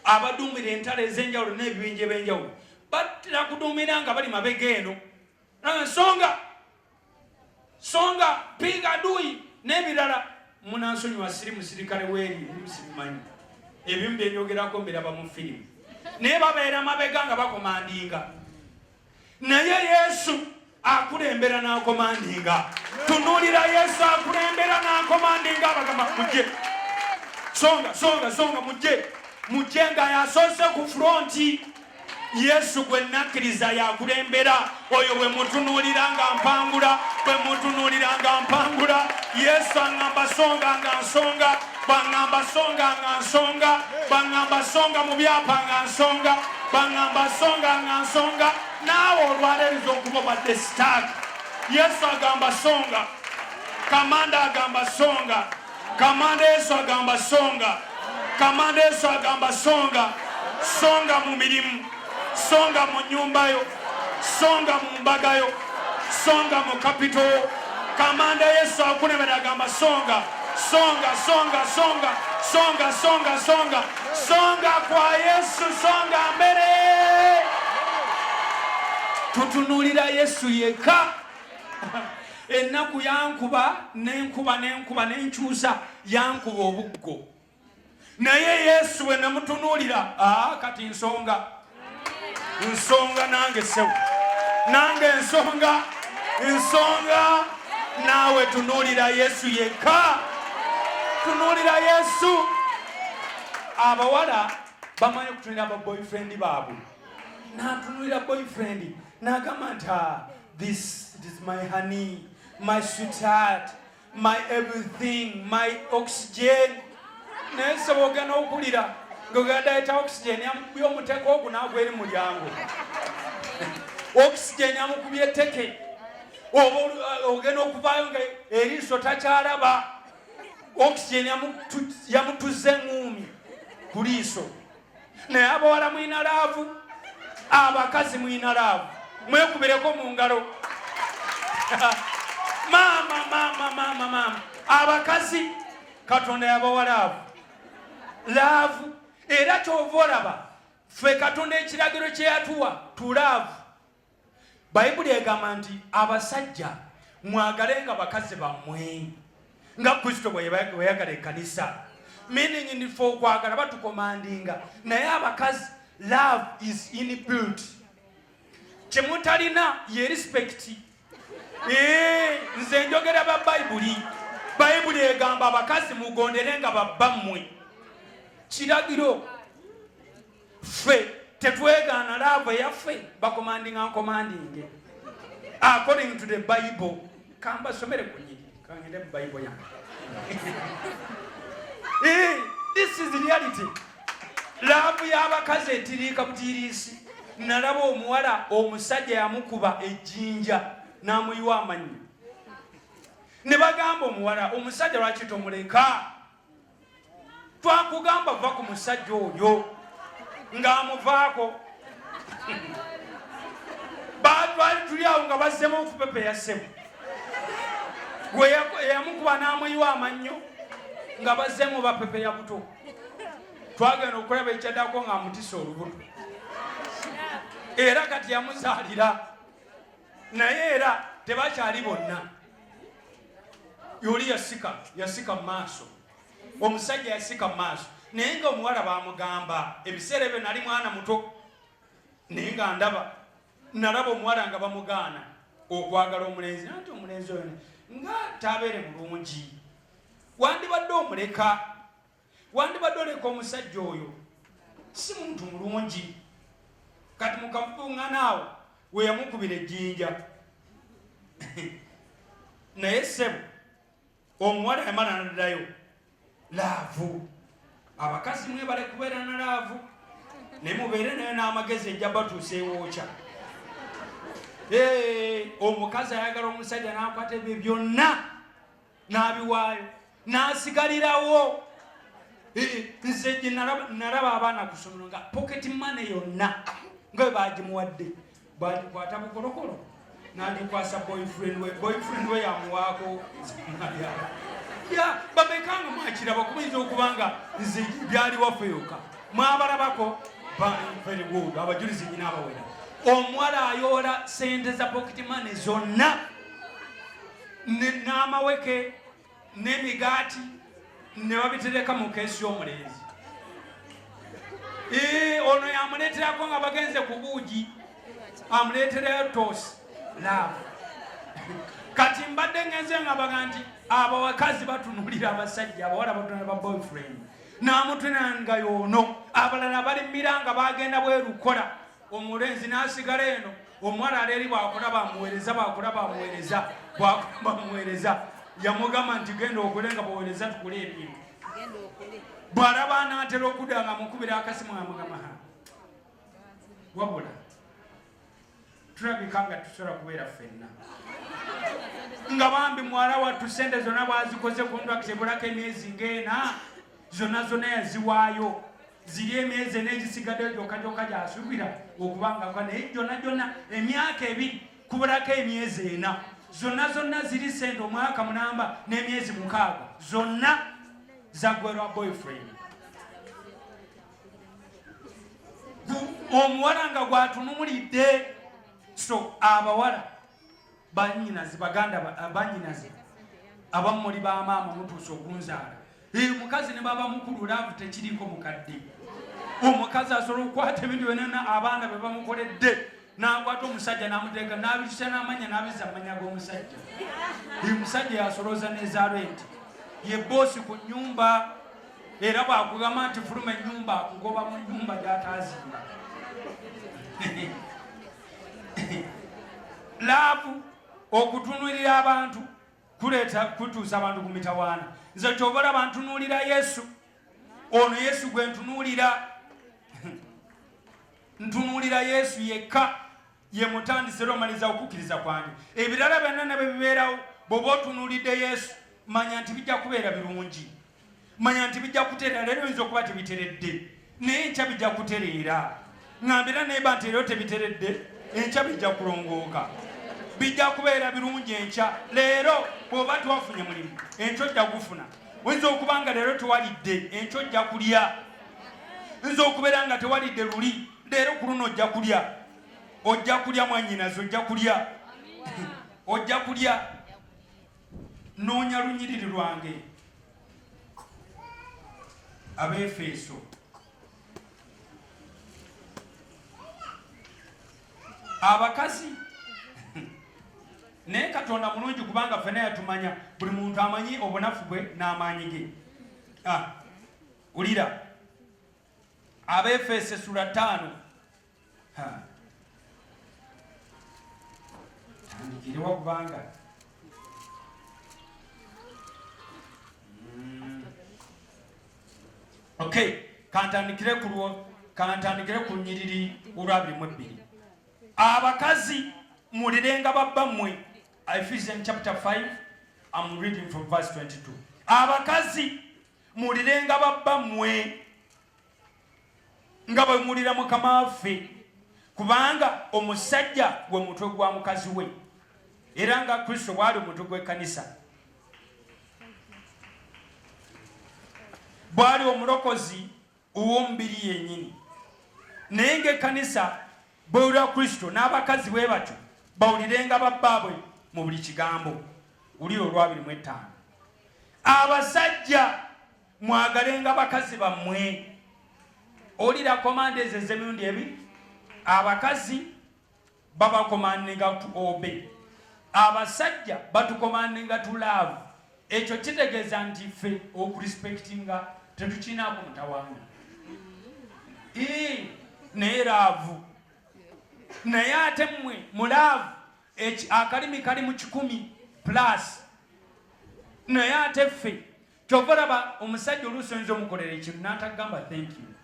abaduumira entalo ez'enjawulo n'ebibinja eb'enjawulo batera kuduumira nga bali mabega eno songa piga adui n'ebirala munansonyiwa siri musirikale weeri musibimanyi ebimu byenyogerako mbiraba mu firimu naye babeera mabega nga bakomandinga naye Yesu akulembera n'akomandinga tunuulira Yesu akulembera n'akomandinga abagamba mujje songa mujje nga yasoose ku fronti Yesu gwe nakkiriza yakulembera oyo bwe mutunuulira nga mpangula Yesu aŋŋamba songa nga nsonga baŋŋamba songa nga nsonga baŋŋamba songa mu byapa nga nsonga baŋŋamba songa nga nsonga naawe olwaleeriza okuba obadde sitaaka Yesu agamba songa kamanda agamba songa Kamanda Yesu agamba songa. Kamanda Yesu agamba songa. Songa mu mirimu, songa mu nyumba yo, songa mu mbaga yo, songa mu kapito. Kamanda Yesu akunebera agamba songa. Songa, songa, songa, songa, songa, songa, songa kwa Yesu, songa mbere. Tutunulira Yesu yeka. Ennaku yankuba nenkyusa yankuba obuggo. Naye Yesu we namutunulira kati nsonga nange sewu, nange nsonga nawe tunulira Yesu yeka. Tunulira Yesu. Abawala bamanyi okutunulira aba boyfriend baabwe. Natunulira boyfriend nagamba nti this is my honey, my sweetheart, my everything, my oxygen. Nesoboga n'okulira ng'ogadaeta oxygen y'omuteeko ogwo naagwo eri mulyango. Oxygen yamukubye teke. Oba ogenda okuvaayo nga eriiso takyalaba. Oxygen yamutuze ngumi ku liiso. Naye abawala mwina laavu, abakazi mwina laavu. Mwekubireko mu ngalo. Mama. Abakazi Katonda yabawala laavu. Era kyova olaba ffe Katonda ekiragiro kye yatuwa tulaavu. Bayibuli egamba nti abasajja mwagalenga bakazi bammwe nga Kristo bwe yagala ekkanisa. Meaning in for okwagala batukomandinga. Naye abakazi love is inbuilt. Kyemutalina ye respect. Nze njogera ba Bayibuli. Bayibuli egamba abakazi mugonderenga babbammwe. Kiragiro ffe tetwegaana love yaffe bakomandinga nkomandinge. According to the Bible. Kamba somere kunyiri. Kangende mu Bible yange. This is the reality. Love y'abakazi etirika butirisi. Nalaba omuwala omusajja yamukuba ejjinja n'amuyiwa amanyi. Ne bagamba omuwala omusajja lwaki tomuleka? Twakugamba va ku musajja oyo ng'amuvaako. Baali tuli awo nga bazzemu okupepe yassemu. Gwe yamukuba n'amuyiwa amannyo nga bazzemu bapepe ya buto. Twagenda okulaba ekyaddako ng'amutisa olubuto. Era kati yamuzaalira. Naye era tebakyali bonna. Yoli yasika mu maaso. Omusajja yasika mu maaso. Naye nga omuwala baamugamba ebiseera ebyo nali mwana muto. Naye nga nalaba omuwala nga bamugaana okwagala omulenzi. Anti omulenzi oyo nga tabeere mulungi. Wandibadde omuleka. Wandibadde oleka omusajja oyo. Si muntu mulungi. Kati mukafuŋŋana awo we yamukubira ejjinja. Naye ssebo omuwala yamala naddayo. Laavu. Abakazi mwebale kubeera na laavu. Ne mubeere nayo n'amagezi ejja batuusa ewookya. Omukazi ayagala omusajja n'akwata ebyo byonna n'abiwaayo n'asigalirawo. Nze gye nalaba abaana ku ssomero nga pocket money yonna nga bwe baagimuwadde baagikwata bukolokolo n'agikwasa boyfriend we yamuwaako. Bamekanga mwakiraba kumuyinza okuba nga nze byali waffe yokka. Mwabalabako very good. Abajulizi nyina abawera. Omuwala ayoola sente za pocket money zonna n'amaweke n'emigaati ne babitereka mu keesi y'omulenzi. Ono yamuleeterako nga bagenze ku buugi. Amuleeterayo toosi. Love. Kati mbadde ngenze nga baga nti abakazi batunulira abasajja abawala batunulira ba boyfriend. N'amutunanga y'ono. Abalala balimira nga bagenda bwerukola. Omulenzi n'asigala eno. Omuwala aleeri bwakulaba amuweereza bwakulaba amuweereza. Yamugamba nti genda okule nga baweereza tukule ebintu. Bw'alaba anaatera okudda nga mukubira akasimu amugamba wabula tulabika nga tusobola kubeera ffenna. nga bambi mwala wattu sente zonna bwazikoze kontrakiti ebulako emyezi ng'ena zonna yaziwaayo ziri emyezi n'egisigadde gyokka gyasubira okubangako naye gyonna emyaka 2 kubulako emyezi 4 zonna ziri sente omwaka 8 n'emyezi 6 zonna zaggwerwa boyfriend. Omuwala nga gwatunulidde. So abawala banyinazi baganda banyinazi abamuli ba maama mutuusa okunzaala mukazi ne baba mukulu laavu tekiriko mukadde. Omukazi asobola okukwata ebintu byonna abaana be bamukoledde n'akwata omusajja n'amuteeka n'abirisa n'amanya n'abiza amanya g'omusajja. Omusajja yasolooza n'ezaalo nti ye boosi ku nnyumba era bwakugamba nti fuluma ennyumba akugoba mu nnyumba gy'ataazimba. Laavu okutunulira abantu kutuusa abantu ku mitawaana. Nze kyobola bantunuulira Yesu. Ono Yesu gwe ntunuulira Yesu yekka ye mutandisi era omaliza okukkiriza kwange. Ebirala byonna ne bwe bibeerawo bw'oba otunuulidde Yesu manya nti bijja kubeera birungi. Manya nti bijja kutereera. Leero oyinza okuba tebiteredde naye enkya bijja kutereera. Ngambira neba nti leero tebiteredde enkya bijja kulongooka. Bijja kubeera birungi enkya. Leero bw'oba tewafunye mulimu enkya ojja gufuna. Oyinza okuba nga leero tewalidde enkya ojja kulya. Oyinza okubeera nga tewalidde luli leero ku luno ojja kulya. Ojja kulya mwannyinazi ojja kulya. Ojja kulya. Noonya lunyiriri lwange. Abefeso abakazi naye Katonda mulungi kubanga ffenna yatumanya buli muntu amanyi obunafu bwe n'amaanyi ge. Ulira Abefeso sura 5 tandikirewa kubanga okay kantandikire ku nnyiriri olwa 22. Abakazi mulirenga babbammwe. Ephesians chapter 5 I'm reading from verse 22. Abakazi mulirenga babbammwe nga bwe mulira Mukama waffe kubanga omusajja gwe mutwe gwa mukazi we era nga Kristo bw'ali omutwe gw'ekkanisa bw'ali omulokozi ow'omubiri yennyini. Naye ng'ekkanisa bw'ewulira Kristo n'abakazi bwe batyo bawulirenga babbaabwe mu buli kigambo. Ulira olwa 25. Abasajja mwagalenga bakazi bammwe. Olira komanda ezo ez'emirundi ebiri. Abakazi babakomandinga to obey. Abasajja batukomandinga to love. Ekyo kitegeeza nti ffe okurespectinga tetukinaako mutawaana. Naye laavu naye ate mmwe mulaavu akalimi kali mu 10+ naye ate ffe kyova olaba omusajja oluusi oyinza omukolera ekintu n'atagamba thank you.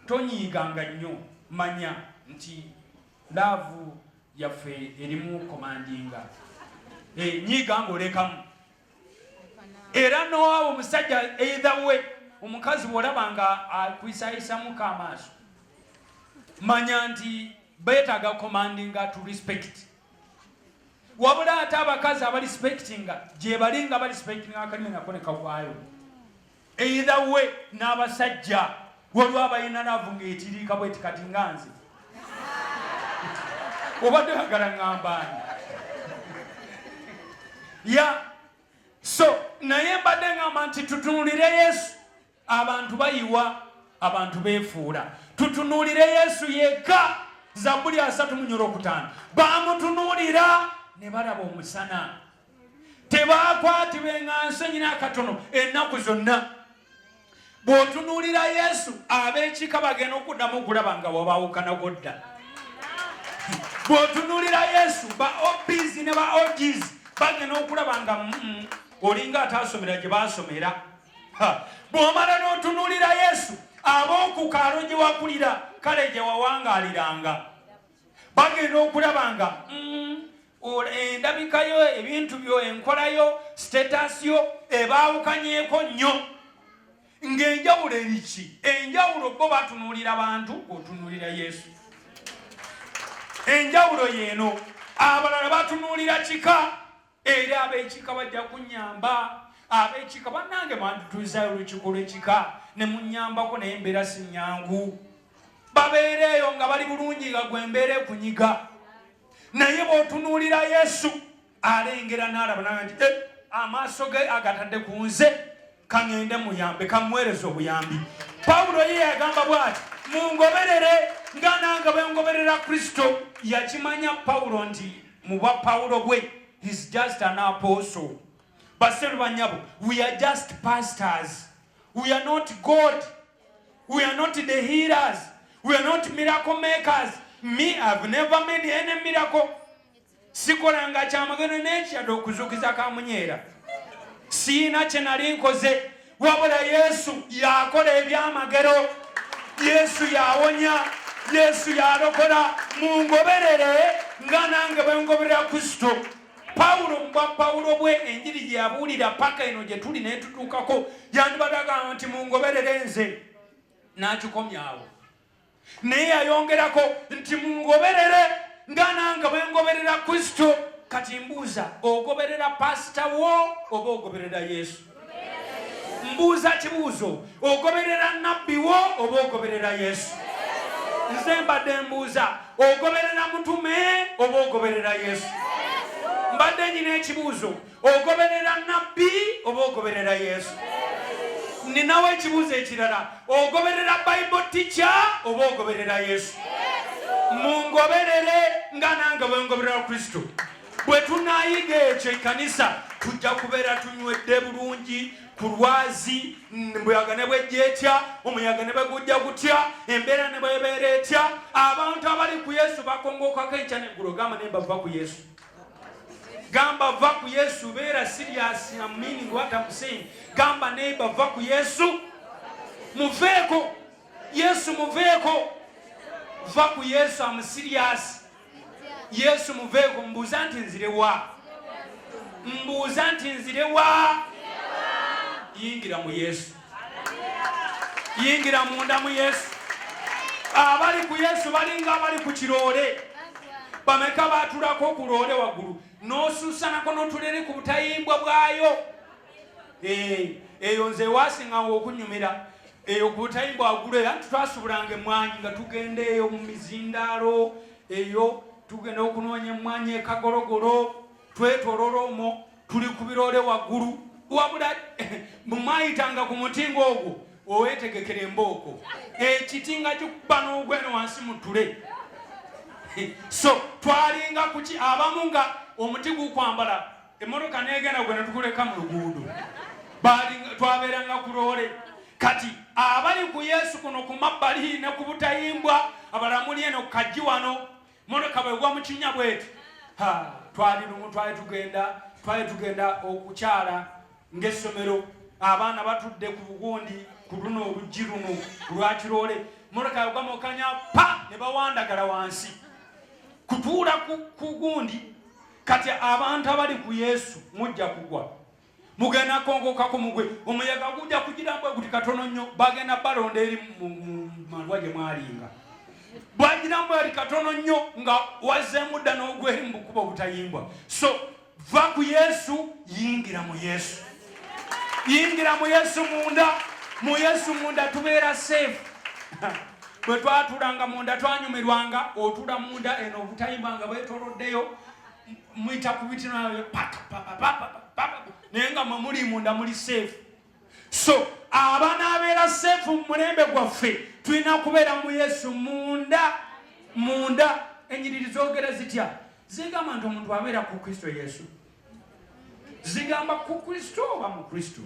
Tonyiiganga nnyo manya nti laavu yaffe erimu komandinga. Nyiiga ng'olekamu. Era n'owaaba omusajja either way omukazi bw'olaba nga akwisayisamuko amaaso manya nti beetaaga commandinga to respect. Wabula ate abakazi abarespectinga gye balinga barespectinga akalimi nako ne kavaayo. Either way n'abasajja waliwo abalina laavu ng'etiriika bweti kati nga nze obadde oyagala ŋŋambaani so naye mbadde ŋŋamba nti tutunuulire Yesu. Abantu bayiwa abantu beefuula. Tutunuulire Yesu yekka. Zabuli 3:5 bamutunuulira ne balaba omusana. Tebaakwatibwa eŋŋanso ennyina akatono ennaku zonna. Bw'otunuulira Yesu ab'ekika bagenda okuddamu okulaba nga wabaawukana godda. Bw'otunuulira Yesu ba OPs ne ba OGs bagenda okulaba nga olinga ataasomera gye baasomera. Bw'omala n'otunuulira Yesu ab'oku kaalo gye wakulira kale gye wawangaaliranga bagenda okulaba nga endabikayo ebintu byo enkolayo status yo ebaawukanyeko nnyo ng'enjawulo eriki enjawulo bo batunuulira abantu otunuulira Yesu enjawulo yeeno abalala batunuulira kika era ab'ekika bajja kunyamba ab'ekika bannange bandituuzayo olukiiko lw'ekika ne munyambako naye embeera si nnyangu babeereeyo nga bali bulungi nga gwe embeera ekunyiga naye bw'otunuulira Yesu alengera n'alaba naga nti amaaso ge agatadde ku nze kaŋŋende muyambe kamuweereza obuyambi Pawulo ye yagamba bw'ati mungoberere nga nange bwe ngoberera Kristo yakimanya Pawulo nti mu bwa Pawulo bwe he's just an apostle baseru banyabo we are just pastors we are not God we are not the healers we are not miracle makers me I've never made any miracle sikolanga kyamagero n'ekyadde okuzuukiza kamunyeera siina kye nali nkoze wabula Yesu yakola ebyamagero Yesu yawonya Yesu yalokola mungoberere nga nange bwe ngoberera Kristo Pawulo mbwa Pawulo bwe enjiri gye yabuulira paka eno gye tuli netutuukako yandibadagamba nti mungoberere nze n'akikomyawo naye yayongerako nti mungoberere nga nange bwe ngoberera Kristo kati mbuuza ogoberera pasita wo oba ogoberera Yesu mbuuza kibuuzo ogoberera nabbi wo oba ogoberera Yesu nze mbadde mbuuza ogoberera mutume oba ogoberera Yesu mbadde nyina ekibuuzo ogoberera nabbi oba ogoberera Yesu ninawo ekibuuzo ekirala ogoberera Bible teacher oba ogoberera Yesu mungoberere nga nange bwe ngoberera Kristo bwe tunaayiga ekyo ekkanisa tujja kubeera tunywedde bulungi ku lwazi mbuyaga ne bwejja etya omuyaga ne bwe gujja gutya embeera ne bwebeera etya abantu abali ku Yesu bakongokako enkya neggulo gamba naye bava ku Yesu gamba va ku Yesu beera serious I'm meaning what I'm saying gamba naye bava ku Yesu muveeko Yesu muveeko va ku Yesu I'm serious Yesu muveeko mbuuza nti nzirewa mbuuza nti nzirewa yingira mu Yesu yingira munda mu Yesu abali ku Yesu balinga abali ku kiroole bameka baatulako ku loole waggulu n'osuusanako n'otulere ku butayimbwa bwayo eyo nze waasingawo okunyumira eyo ku butayimbwa waggulu era tutwasubulanga emmwanyi nga tugenda eyo mu mizindaalo eyo tugenda okunoonya emmwanyi ekagologolo twetolola omwo tuli ku biroole waggulu wabula bw'mwayitanga ku mutingo ogwo oweetegekera embooko ekitinga kikuba n'ogweno wansi mu ttule so twalinga kuki abamu nga omuti gukwambala emmotoka neegenda gwe netukuleka mu luguudo twabeeranga ku loole kati abali ku Yesu kuno ku mabbali ne ku butayimbwa abalamuli eno ku kajji wano mmotoka bwegwa mu kinnya bweti twali lumu twali tugenda okukyala ng'essomero abaana batudde ku bugundi ku luno oluggi luno lwakiroole mmotoka yagwamokanya pa ne bawandagala wansi kutuula ku gundi kati abantu abali ku Yesu mujja kugwa mugenda kongokako mugwe omuyaga gujja kugirambwe guti katono nnyo bagenda balonda eri mu malwa gye mwalinga bwagirambwe eri katono nnyo nga wazzeemu dda n'ogweri mu bukubo obutayimbwa so va ku Yesu yingira mu Yesu yingira mu Yesu munda tubeera safe bwe twatulanga munda twanyumirwanga otula munda eno obutayimbanga bwetoloddeyo mwita ku bitinayo naye nga mwe muli munda muli safe so abanaabeera safe mu mulembe gwaffe tulina kubeera mu Yesu munda enyiriri zoogera zitya zigamba nti omuntu abeera ku Kristo Yesu zigamba ku Kristo oba mu Kristo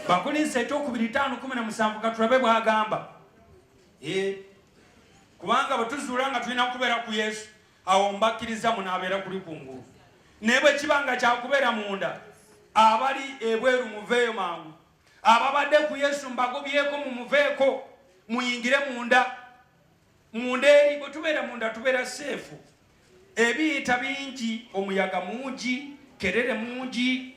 Bakolinsi ekyokubiri 5:17 katulabe bwagamba kubanga bwetuzuula nga tulina kubeera ku Yesu awo mbakkiriza munaabeera kuli kungulu naye bwe kibanga kyakubeera munda abali ebweru muveeyo mangu ababadde ku Yesu mbagobyeko mumuveeko muyingire munda eri bwe tubeera munda tubeera seefu ebiyita bingi, omuyaga mungi, kerere mungi,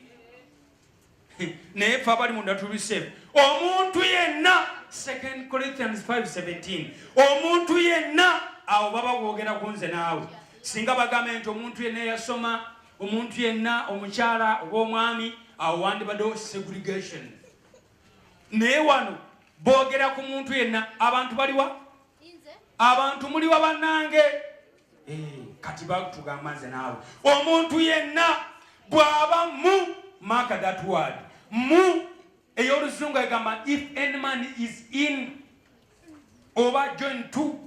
naye fe abali munda tubisebe. Omuntu yenna, 2 Corinthians 5:17, omuntu yenna awo baba boogera ku nze naawe. Singa bagambe nti omuntu yenna yasoma, omuntu yenna omukyala oba omwami, awo wandibaddewo segregation. Naye wano boogera ku muntu yenna. Abantu baliwa? Abantu muliwa bannange? Kati batugamba nze naawe. Omuntu yenna bw'aba mu, mark that word, mu ey'oluzungu egamba if any man is in oba join to.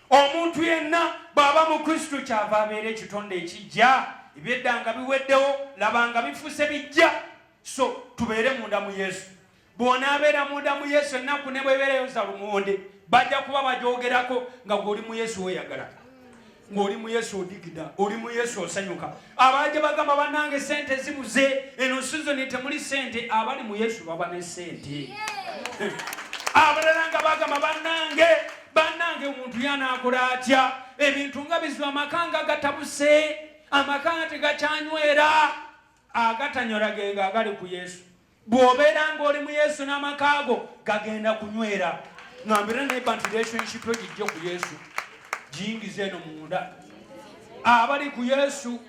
Omuntu yenna bw'aba mu Kristo kyava abeera ekitonde ekijja. Ebyedda nga biweddewo, laba nga bifuuse bijja. So tubeere munda mu Yesu. Bw'onaabeera munda mu Yesu, ennaku ne bw'ebeereyo za lumonde bajja kuba bajoogerako nga gw'oli mu Yesu weeyagala, ng'oli mu Yesu odigida, oli mu Yesu osanyuka. Abajja bagamba bannange sente zibuze, eno sizoni temuli sente. Abali mu Yesu baba ne sente. Abalala nga bagamba bannange omuntu yanaakola atya, ebintu nga bizibu, amakanga gatabuse, amakanga tegakyanywera, agatanyora genga agali ku Yesu. Bw'obeera ng'oli mu Yesu n'amakaago gagenda kunywera. Ngambira ne relationship gijje ku Yesu, jingize eno munda. Abali ku Yesu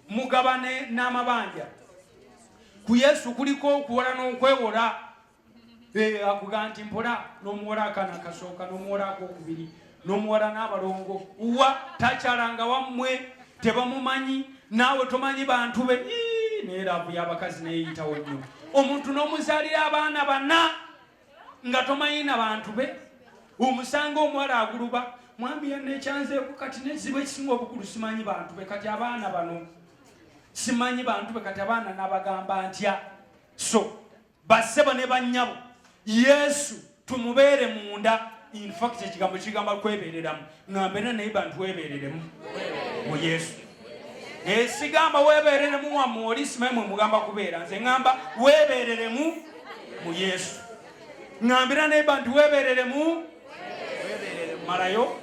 mugabane n'amabanja. Ku Yesu kuliko okuwola n'okwewola. Akuga nti mpola n'omuwola akana kasooka, n'omuwola akokubiri, n'omuwola n'abalongo. Uwa takyalanga wammwe, tebamumanyi, naawe tomanyi bantu be. Naye laavu y'abakazi neeyitawo nnyo. Omuntu n'omuzaalira abaana bana nga tomanyi na bantu be. Omusanga omuwala aguluba, mwami yanekyanzeeku, kati nekizibu ekisinga obukulu simanyi bantu be, kati abaana bano simanyi bantu be, kati abaana n'abagamba ntya. So bassebo ne bannyabo, Yesu tumubeere munda. In fact ekigambo kigamba kwebeereramu. Ngambera naye bantu weebeereremu mu Yesu. Sigamba weebeereremu wammwe oli simanyi mugamba kubeera. Nze ngamba weebeereremu mu Yesu. Ngambira naye bantu weebeereremu malayo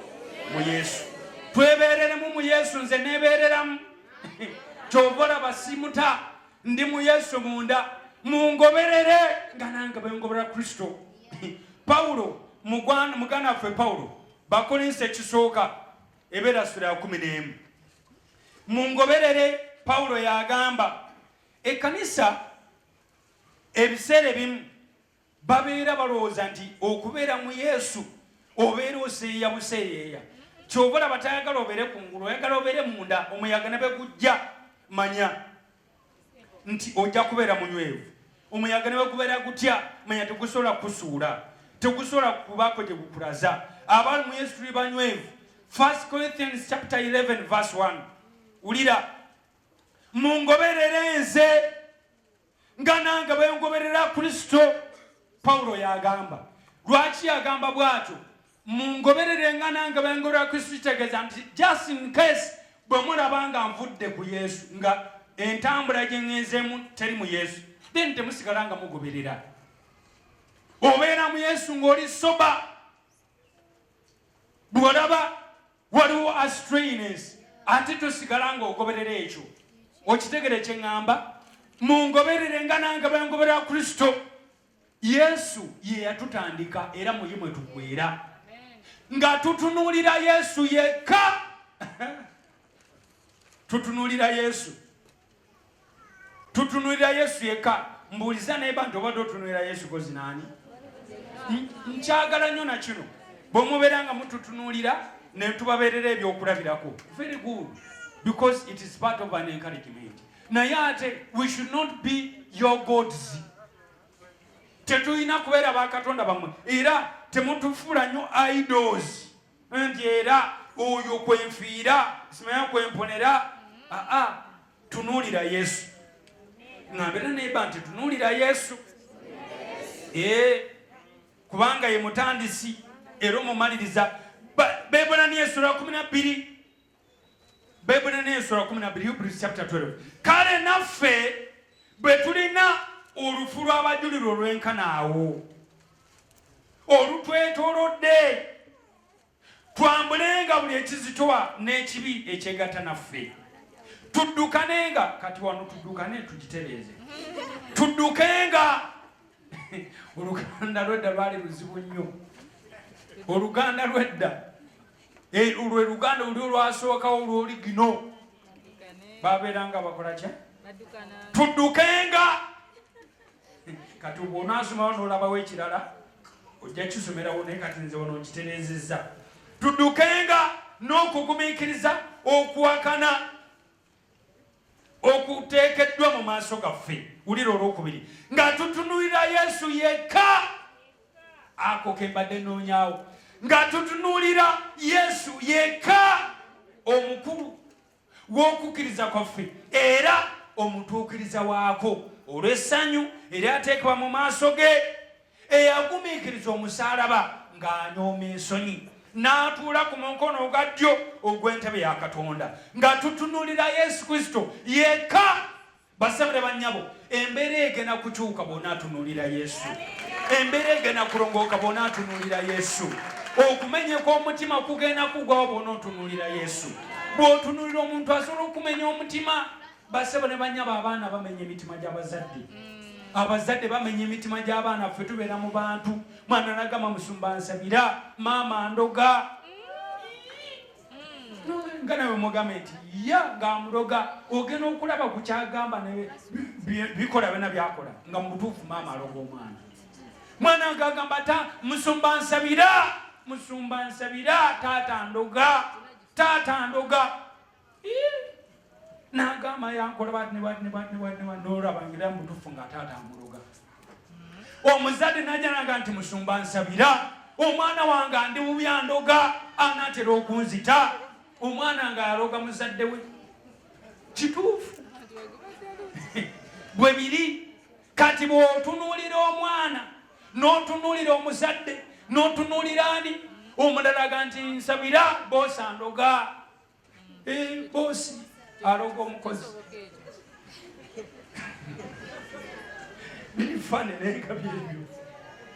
mu Yesu. Twebeereremu mu Yesu. Nze neebeereramu. Kyova olaba simuta, ndi mu Yesu munda. Mungoberere nga nange bwe ngobera Kristo. Pawulo, muganda waffe Pawulo, Bakolinsi ekisooka ebeera sura ya 11. Mungoberere, Pawulo yagamba ekkanisa ebiseera ebimu babeera balowooza nti okubeera mu Yesu obeera oseeya buseeyeeya. Kyova olaba tayagala obeere kungulu, oyagala obeere munda. Omuyaga ne bwe gujja, manya nti ojja kubeera munywevu. Omuyaga ne bwe gubeera gutya, manya tegusobola kusuula, tegusobola kubaako gye gukulaza. Abali mu Yesu tuli banywevu. 1 Corinthians chapter 11 verse 1. Ulira, mungoberere nze nga nange bwe ngoberera Kristo. Pawulo yagamba. Lwaki yagamba bw'atyo? Mungoberere nga nange bwe ngoberera Kristo, kitegeeza nti just in case bwe mulaba nga nvudde ku Yesu, nga entambula gye ngenzeemu teri mu Yesu, then temusigala nga mugoberera. Obeera mu Yesu ng'oli soba. Bw'olaba waliwo astrainers, ate tosigala nga ogoberera ekyo. Okitegere kye ŋŋamba? Mungoberere nga nange bwe ngoberera Kristo. Yesu ye yatutandika era muye mwe tuggweera. Nga tutunuulira Yesu yekka. Tutunuulira Yesu. Tutunuulira Yesu yekka. Mbuuliza naye bantu obadde otunuulira Yesu kozi naani? Nkyagala nnyo na kino. Bwe mubeera nga mututunuulira ne tubabeerera ebyokulabirako. Very good. Because it is part of an encouragement. Naye ate we should not be your gods. Tetulina kubeera bakatonda bamwe. Era temutufuula nnyo idols. Nti era oyo kwenfiira, simanya kwemponera. Tunuulira Yesu. Ngambira neba nti tunuulira Yesu. Kubanga ye mutandisi era omumaliriza. Bebulaniya sura 12. Bebulaniya sura 12, Hebrews chapter 12. Kale naffe bwe tulina olufu lw'abajulirwa olw'enkanaawo olutwetoolodde, twambulenga buli ekizitowa n'ekibi ekyegatta naffe. Tuddukanenga kati wano tuddukane tugitereeze. Tuddukenga oluganda lwedda lwali luzibu nnyo. Oluganda lwedda lwe luganda luli olwasookawo lwoli gino babeeranga bakola kya? Tuddukenga. Kati bw'onaasomawo n'olabawo ekirala ojja kisomerawo naye kati nze wano nkitereezezza. Tuddukenga n'okugumiikiriza okuwakana okuteekeddwa mu maaso gaffe. Wulira olwokubiri nga tutunuulira Yesu yekka. Ako ke mbadde noonyaawo. Nga tutunuulira Yesu yekka omukulu w'okukkiriza kwaffe era omutuukiriza waako olw'essanyu eryateekebwa mu maaso ge, eyagumiikiriza omusaalaba ng'anyooma ensonyi n'atuula ku mukono ogwa ddyo ogw'entebe ya Katonda. Nga tutunuulira Yesu Kristo yekka. Basabire bannyabo, embeera egenda kukyuka bw'onaatunuulira Yesu. Embeera egenda kulongooka bw'onaatunuulira Yesu. Okumenyeka omutima kugenda kugwawo bw'onootunuulira Yesu. Bw'otunuulira omuntu asobola okumenya omutima. Basabire bannyabo, abaana bamenya emitima gy'abazadde. Abazadde bamenya emitima gy'abaana. Ffe tubeera mu bantu. Mwana nagamba musumba nsabira, maama ndoga. Nga nawe mugambe nti ya ng'amuloga ogenda okulaba ku kyagamba bikola byonna byakola nga mu butuufu maama aloga omwana. Mwana ng'agamba musumba nsabira taata ndoga. N'agamba yankola bati ne n'olaba ngira mu butuufu nga taata amuloga. Omuzadde n'ajja n'agamba nti musumba nsabira, omwana wange andi bubi andoga, anaatera okunzita. Omwana ng'aloga muzadde we. Kituufu bwe biri. Kati bw'otunuulira omwana n'otunuulira omuzadde n'otunuulira ani omulala aga nti nsabira boosi andoga. Boosi aloga omukozi. Bifanenenga byebyo.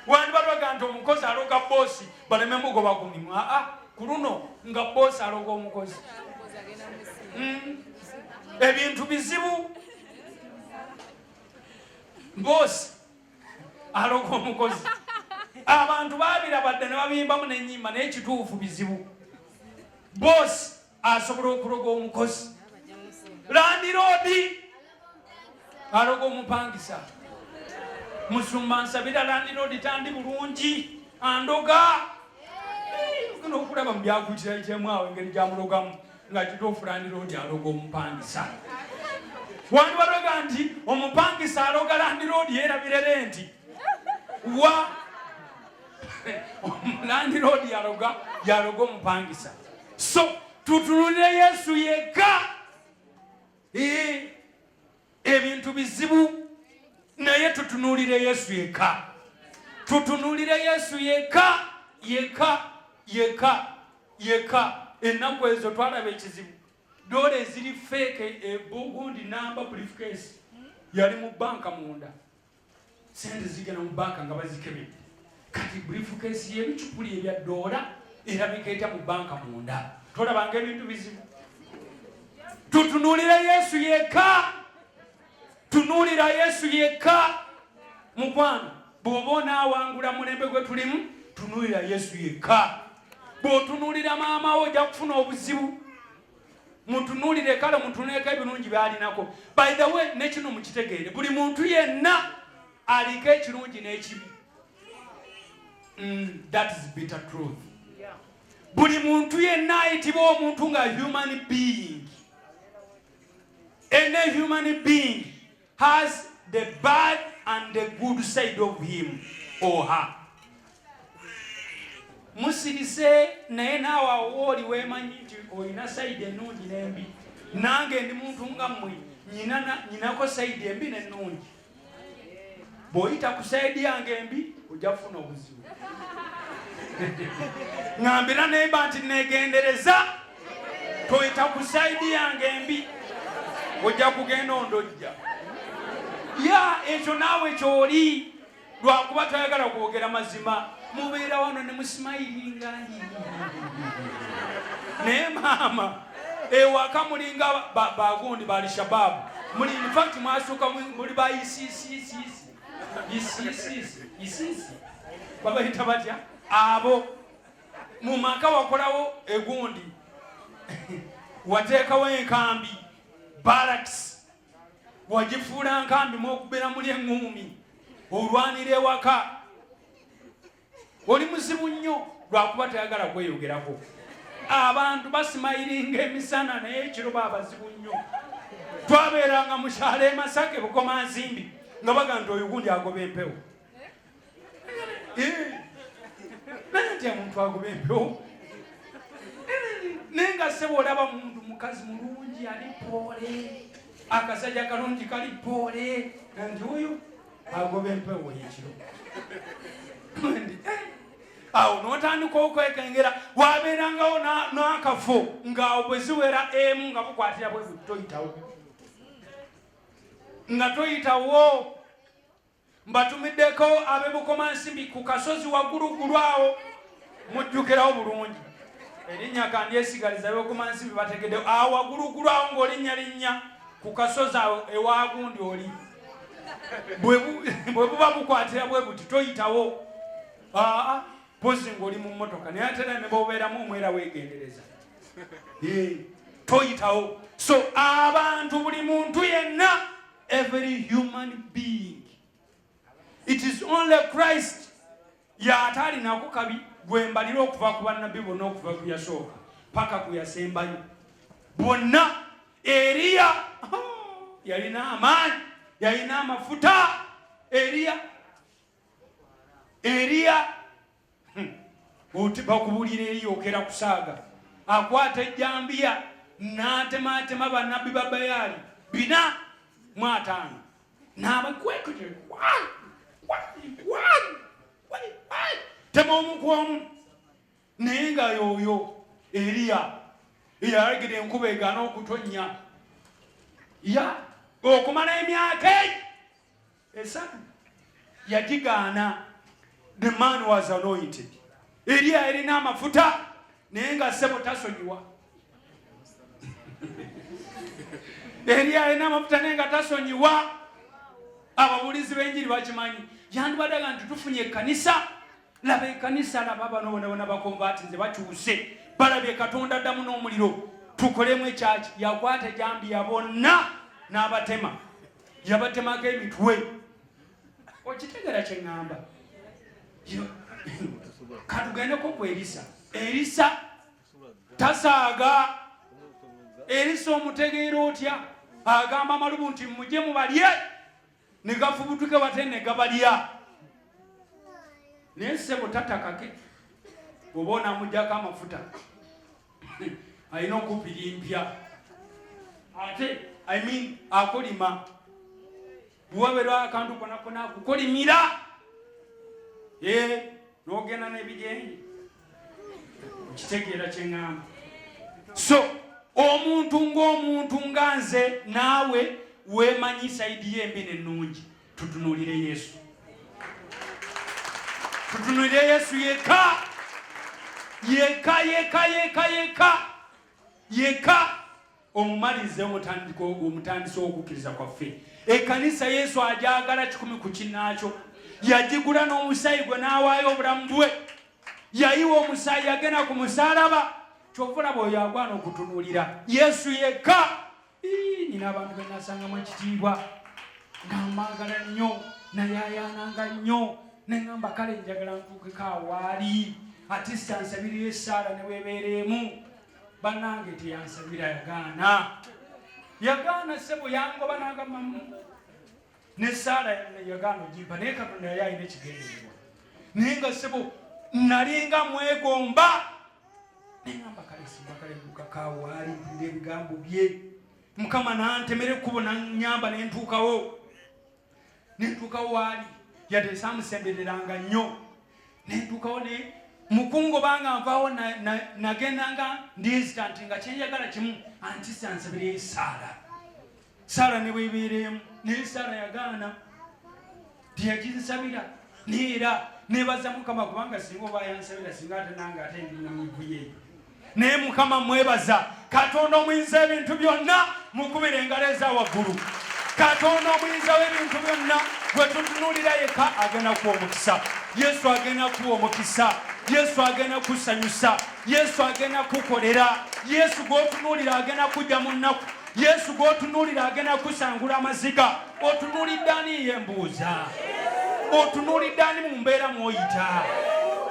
Wandi balwaga nti omukozi aloga boosi baleme mugoba ku mimwa. Ku luno nga boosi aloga omukozi. Ebintu bizibu. Boosi aloga omukozi. Abantu babirabadde ne babimbamu n'ennyimba naye kituufu bizibu. Boosi asobola okuloga omukozi. Landiroodi aloga omupangisa. Musumba nsabira landiroodi tandi bulungi andoga. Okulaba mu byakuyitiraitemu awo engeri gyamulogamu nga kituufu landiroodi aloga omupangisa. Wandi baloga nti omupangisa aloga landiroodi yeerabirere nti wa landiroodi yaloga omupangisa. So tutunulire Yesu yekka. Ebintu bizibu naye tutunulire Yesu yekka. Tutunulire Yesu yekka. Ennaku ezo twalaba ekizibu. Dola eziri fake Bugundi number briefcase yali mu banka munda. Sente zigenda mu banka nga bazikebedde. Kati briefcase y'ebicupuli ebya dola erabika etya mu banka munda. Tolabanga ebintu bizibu. Tutunulira Yesu yekka. Tunulira Yesu yekka. Mukwano bw'oba onaawangula mulembe gwe tulimu tunulira Yesu yekka. Bw'otunulira maama wo ojja kufuna obuzibu. Mutunulire kale mutunuleko ebirungi by'alinako. By the way, ne kino mukitegeere, buli muntu yenna aliko ekirungi n'ekibi. That is bitter truth. Buli muntu yenna ayitibwa omuntu nga human being. Any human being has the bad and the good side of him or her. Musirise naye naawe wooli weemanyi nti olina sayidi ennungi n'embi. Nange ndi muntu nga mmwe nyinako sayidi embi n'ennungi. Bw'oyita ku sayidi yange embi ojja kufuna obuzibu. Ngambira neba nti negendereza toyita ku sayidi yange embi ojja kugenda ondojja. Ekyo naawe kyoli lwakuba toyagala kwogera mazima mubeera wano ne musimayiringa naye maama ewaka mulinga bagundi ba Al-Shabaab muli in fact mwasuka muli ba ISIS babayita batya abo mu maka wakolawo egundi wateekawo enkambi barracks wagifuula nkambi mwokubera muli eŋŋumi olwanira ewaka oli muzibu nnyo lwakuba tayagala kweyogerako abantu basimayiringa emisana naye ekiro babazibu nnyo twabeeranga mukyalo e Masaka Bukoma Nsimbi nga baga nti oyo gundi agoba empewo naye nti omuntu agoba empewo naye nga ssebo olaba muntu mukazi mulungi ali poole akasajja kalungi kali poole nti oyo agoba empewo yekiro awo n'otandika okwekengera wabeerangawo n'akafo ng'awo bwe ziwera emu nga bukwatira bwe toyitawo mbatumiddeko ab'e Bukoma Nsimbi ku kasozi wagguluggulu awo mujjukirawo bulungi erinnya kandyesigaliza ab'e Bukoma Nsimbi bategedde awo wagguluggulu awo ng'olinnya ku kasozi awo ewagundi oli bwe buba bukwatira bwe buti toyitawo pozi ng'oli mu mmotoka naye ate ne bobeeramu omwera weegendereza toyitawo. So abantu buli muntu yenna, every human being, it is only Christ yatalina kukabi gwembalira okuva ku bannabbi bonna okuva ku yasooka paka ku yasembayo bonna. Eriya yalina amaanyi, yalina amafuta. Eriya bakubulira eriyokera kusaaga akwata ejjambiya n'atematema bannabbi ba Baali 405 n'abakwekete tema omukwomu naye nga yoyo Eriya eyalegera enkuba egaana okutonnya okumala emyaka esatu yagigaana. The man was anointed. Eriya erina amafuta naye nga ssebo tasonyiwa. Eriya erina amafuta naye nga tasonyiwa. Ababulizi b'enjiri bakimanyi. Yandibadaga nti tufunye ekkanisa. Laba ekkanisa, laba bano bonna bakonvatinze bakyuse. Balabye Katonda addamu n'omuliro. Tukolemu ekyaki. Yakwata ejjambiya bonna n'abatema. Yabatemako emitwe. Okitegera kye ŋŋamba? Katugendeko ku Erisa tasaaga. Erisa omutegeera otya? Agamba amalubu nti mujje mubalye ne gafubutuke wate ne gabalya. Naye ssebo tatakake oba onaamugyako amafuta alina okupirimpya ate akolima buwaberwa akantu konakona akukolimira n'ogenda n'ebijenje kitegeera kye ŋŋamba. So omuntu ng'omuntu nga nze naawe weemanyi sayidi y'embi n'ennungi. Tutunuulire Yesu, tutunuulire Yesu yekka omumalize omutandisi w'okukkiriza kwaffe. Ekkanisa Yesu agyagala kikumi ku kinnaakyo. Yagigula n'omusaayi gwe n'awaayo obulamu bwe. Yayiwa omusaayi yagenda ku musaalaba. Kyovula bw'oyo agwana okutunuulira Yesu yekka. Nina abantu be nasangamu ekitiibwa nga mbaagala nnyo naye ayaananga nnyo ne ŋŋamba kale njagala ntuukeko awaali ate sansabirira Saara ne weebeereemu. Bannange teyansabira, yagaana ssebo yangoba n'agamamu. Ne Saara yagaana ogimpa naye Katonda yali alina ekigendererwa. Naye nga ssebo nalinga mwegomba ne ŋŋamba kale simbakale ntuukako awaali mpulira ebigambo bye. Mukama n'antemera ekkubo n'annyamba ne ntuukawo waali. Yadde saamusembereranga nnyo. Ne ntuukawo ne mukungo banga nvaawo nagendanga ndi-instant nga kyenjagala kimu anti sansabire Saara. Saara ne weebeereemu naye Saara yagaana. Teyaginsabira Nira nebaza Mukama kubanga singa oba yansabira singa ate nange ate ndi muvuye. Naye Mukama mwebaza. Katonda omuyinza ebintu byonna mukubira engalo eza waggulu. Katonda omuyinza w'ebintu byonna gwe tutunuulira yekka agenda kuwa omukisa. Yesu agenda kuwa omukisa. Yesu agenda kusanyusa. Yesu agenda kukolera. Yesu gw'otunuulira agenda kujja mu nnaku. Yesu gw'otunuulira agenda kusangula amaziga. Otunuulidde ani yembuuza? Otunuulidde ani mu mbeera mw'oyita?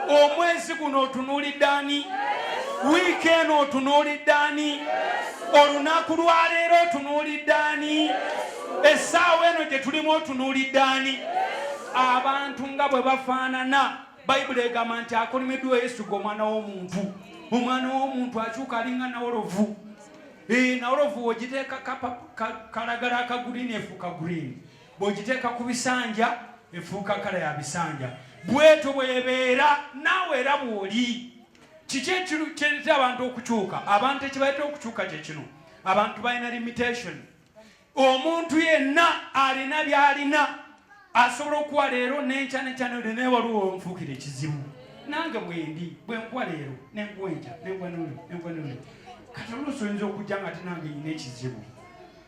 Omwezi guno otunuulidde ani? Wiiki eno otunuulidde ani? Olunaku lwa leero otunuulidde ani? Essaawa eno gye tulimu otunuulidde ani? Abantu nga bwe bafaanana Bayibuli egamba nti akolimiddwa Yesu gw'omwana w'omuntu. Omwana w'omuntu akyuka alinga nawolovu. Nawolovu ogiteeka kalagala akaguliini efuuka guliini. Bw'ogiteeka ku bisanja efuuka kala ya bisanja. Bwetyo bw'ebeera naawe era bw'oli. Kiki ekireeta abantu okukyuka? Abantu ekibareeta okukyuka kye kino. Abantu balina limitation. Omuntu yenna alina by'alina. Asobola okuwa leero n'enkya n'ekyano ne waliwo nfuukira ekizibu. Nange bwendi bwe nkuwa leero n'enkuwa enkya n'enkuwa n'oli. Kati oluusi oyinza okujja nga ate nange nyina ekizibu.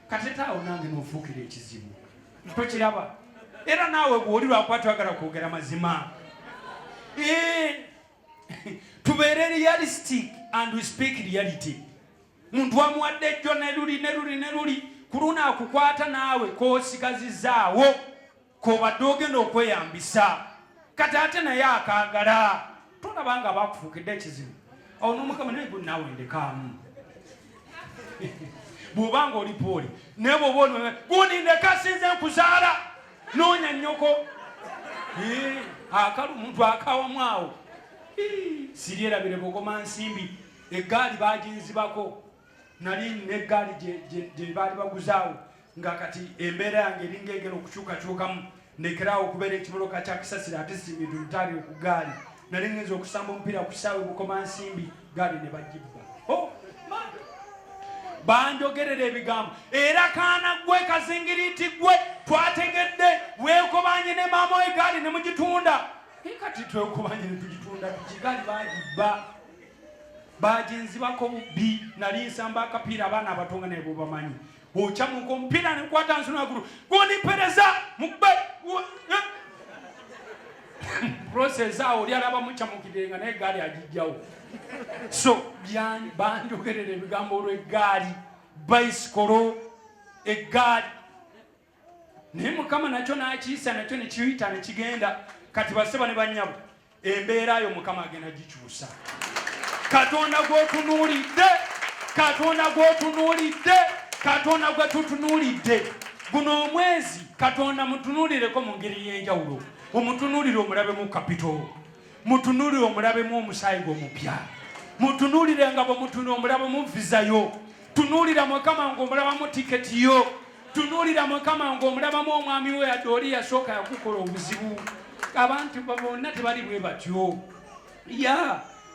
Kati taawo nange n'ofuukira ekizibu. Tokiraba? Era naawe bw'oli lwakuba twagala kwogera mazima. Tubeere realistic and we speak reality. Muntu wamuwadde ejjo ne luli ku luno akukwata naawe k'osigazizaawo k'obadde ogenda okweyambisa. Kati ate naye akaagala. Tolaba nga bakufuukidde ekizibu. Awo n'Omukama naye gwe naawe ndekaamu. Bw'obanga oli pooli naye bw'oba oli gundi ndeka sinze nkuzaala noonya nnyoko. Akalu omuntu akawamu awo. Siryerabire bogoma nsimbi. Eggaali baginzibako. Nali n'eggaali gye baali baguzaawo nga kati embeera yange eringa egera okukyukakyukamu. Ndekeraawo okubeera ekimoloka kya kisasira ate si bintu bitaali ku ggaali. Nali ngenza okusamba omupiira ku kisaawe bukoma nsimbi gaali ne bagibba. Banjogerera ebigambo. Era kaana gwe kazingiriiti gwe twategedde weekobanye ne maama we gaali ne mugitunda. Kati twekobanye ne tugitunda tukigaali bagibba. Baginzibako bubbi. Nali nsamba akapiira abaana abatonga naye bo bamanyi. Okyamuka omupiira ne nkwata nsuna waggulu. Gundi mpereza mugbe. Process awo oli alaba mukyamukirenga naye eggaali agijjawo. So banjogerera ebigambo olw'eggaali, bicycle, eggaali. Naye Mukama nakyo n'akiyisa nakyo ne kiyita ne kigenda. Kati basseba ne bannyabo embeera yo Mukama agenda gikyusa. Katonda gw'otunuulidde, Katonda gw'otunuulidde, Katonda gwe tutunuulidde. Guno omwezi Katonda mutunuulireko mu ngeri y'enjawulo. Omutunuulire omulabemu kapito. Mutunuulire omulabemu omusaayi gw'omupya. Mutunuulire nga bwe mutunuulire omulabemu visa yo. Tunuulira Mukama ng'omulabamu tiketi yo. Tunuulira Mukama ng'omulabamu omwami we yadde oli yasooka yakukola obuzibu. Abantu bonna tebali bwe batyo.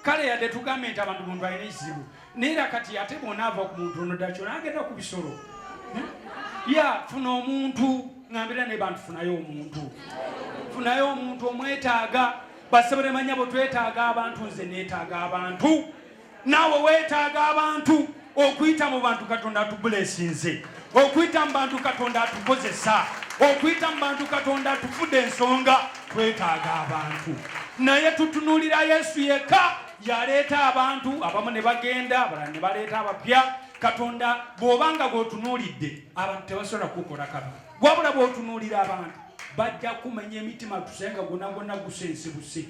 Kale yadde tugambe nti abantu muntu alina ekizibu. Naye kati ate bw'onaava ku muntu ono ddakyo n'agenda ku bisolo. Funa omuntu. Ngambira ne bantu funayo omuntu. Funayo omuntu omwetaaga. Bassebere manyabo twetaaga abantu, nze neetaaga abantu. Naawe weetaaga abantu. Okuyita mu bantu Katonda atubulesinze. Okuyita mu bantu Katonda atukozesa. Okuyita mu bantu Katonda atufudde ensonga. Twetaaga abantu. Naye tutunuulira Yesu yekka yaleeta abantu. Abamu ne bagenda, abalala ne baleeta abapya. Katonda bw'obanga gw'otunuulidde abantu tebasobola kukola kabi. Wabula bw'otunuulira abantu bajja kumenya emitima tusenga gwonna gusensebuse.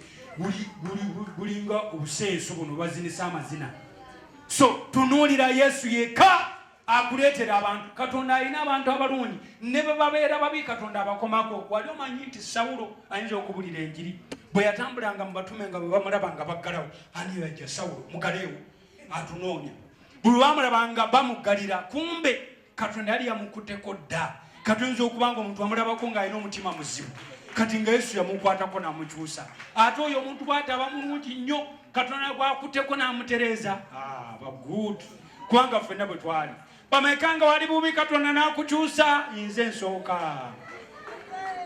Gulinga obusenso buno bazinisa amazina. So tunuulira Yesu yekka akuleetera abantu. Katonda alina abantu abalungi ne bwe babeera babi Katonda abakomako. Wali omanyi nti Sawulo ayinza okubulira enjiri bwe yatambulanga mu batume nga bwe bamulaba nga baggalawo. Ani yajja Sawulo mugalewo atunoonya. Buli bamulabanga bamuggalira kumbe Katonda yali yamukutteko dda. Katonda okubanga omuntu amulabako ng'alina omutima muzibu. Kati nga Yesu yamukwatako n'amukyusa. Ate oyo omuntu bw'ataba mulungi nnyo Katonda gw'akutteko n'amutereeza. Bagudu kubanga ffenna bwe twali bameka nga wali bubi Katonda n'akukyusa. Nze nsooka.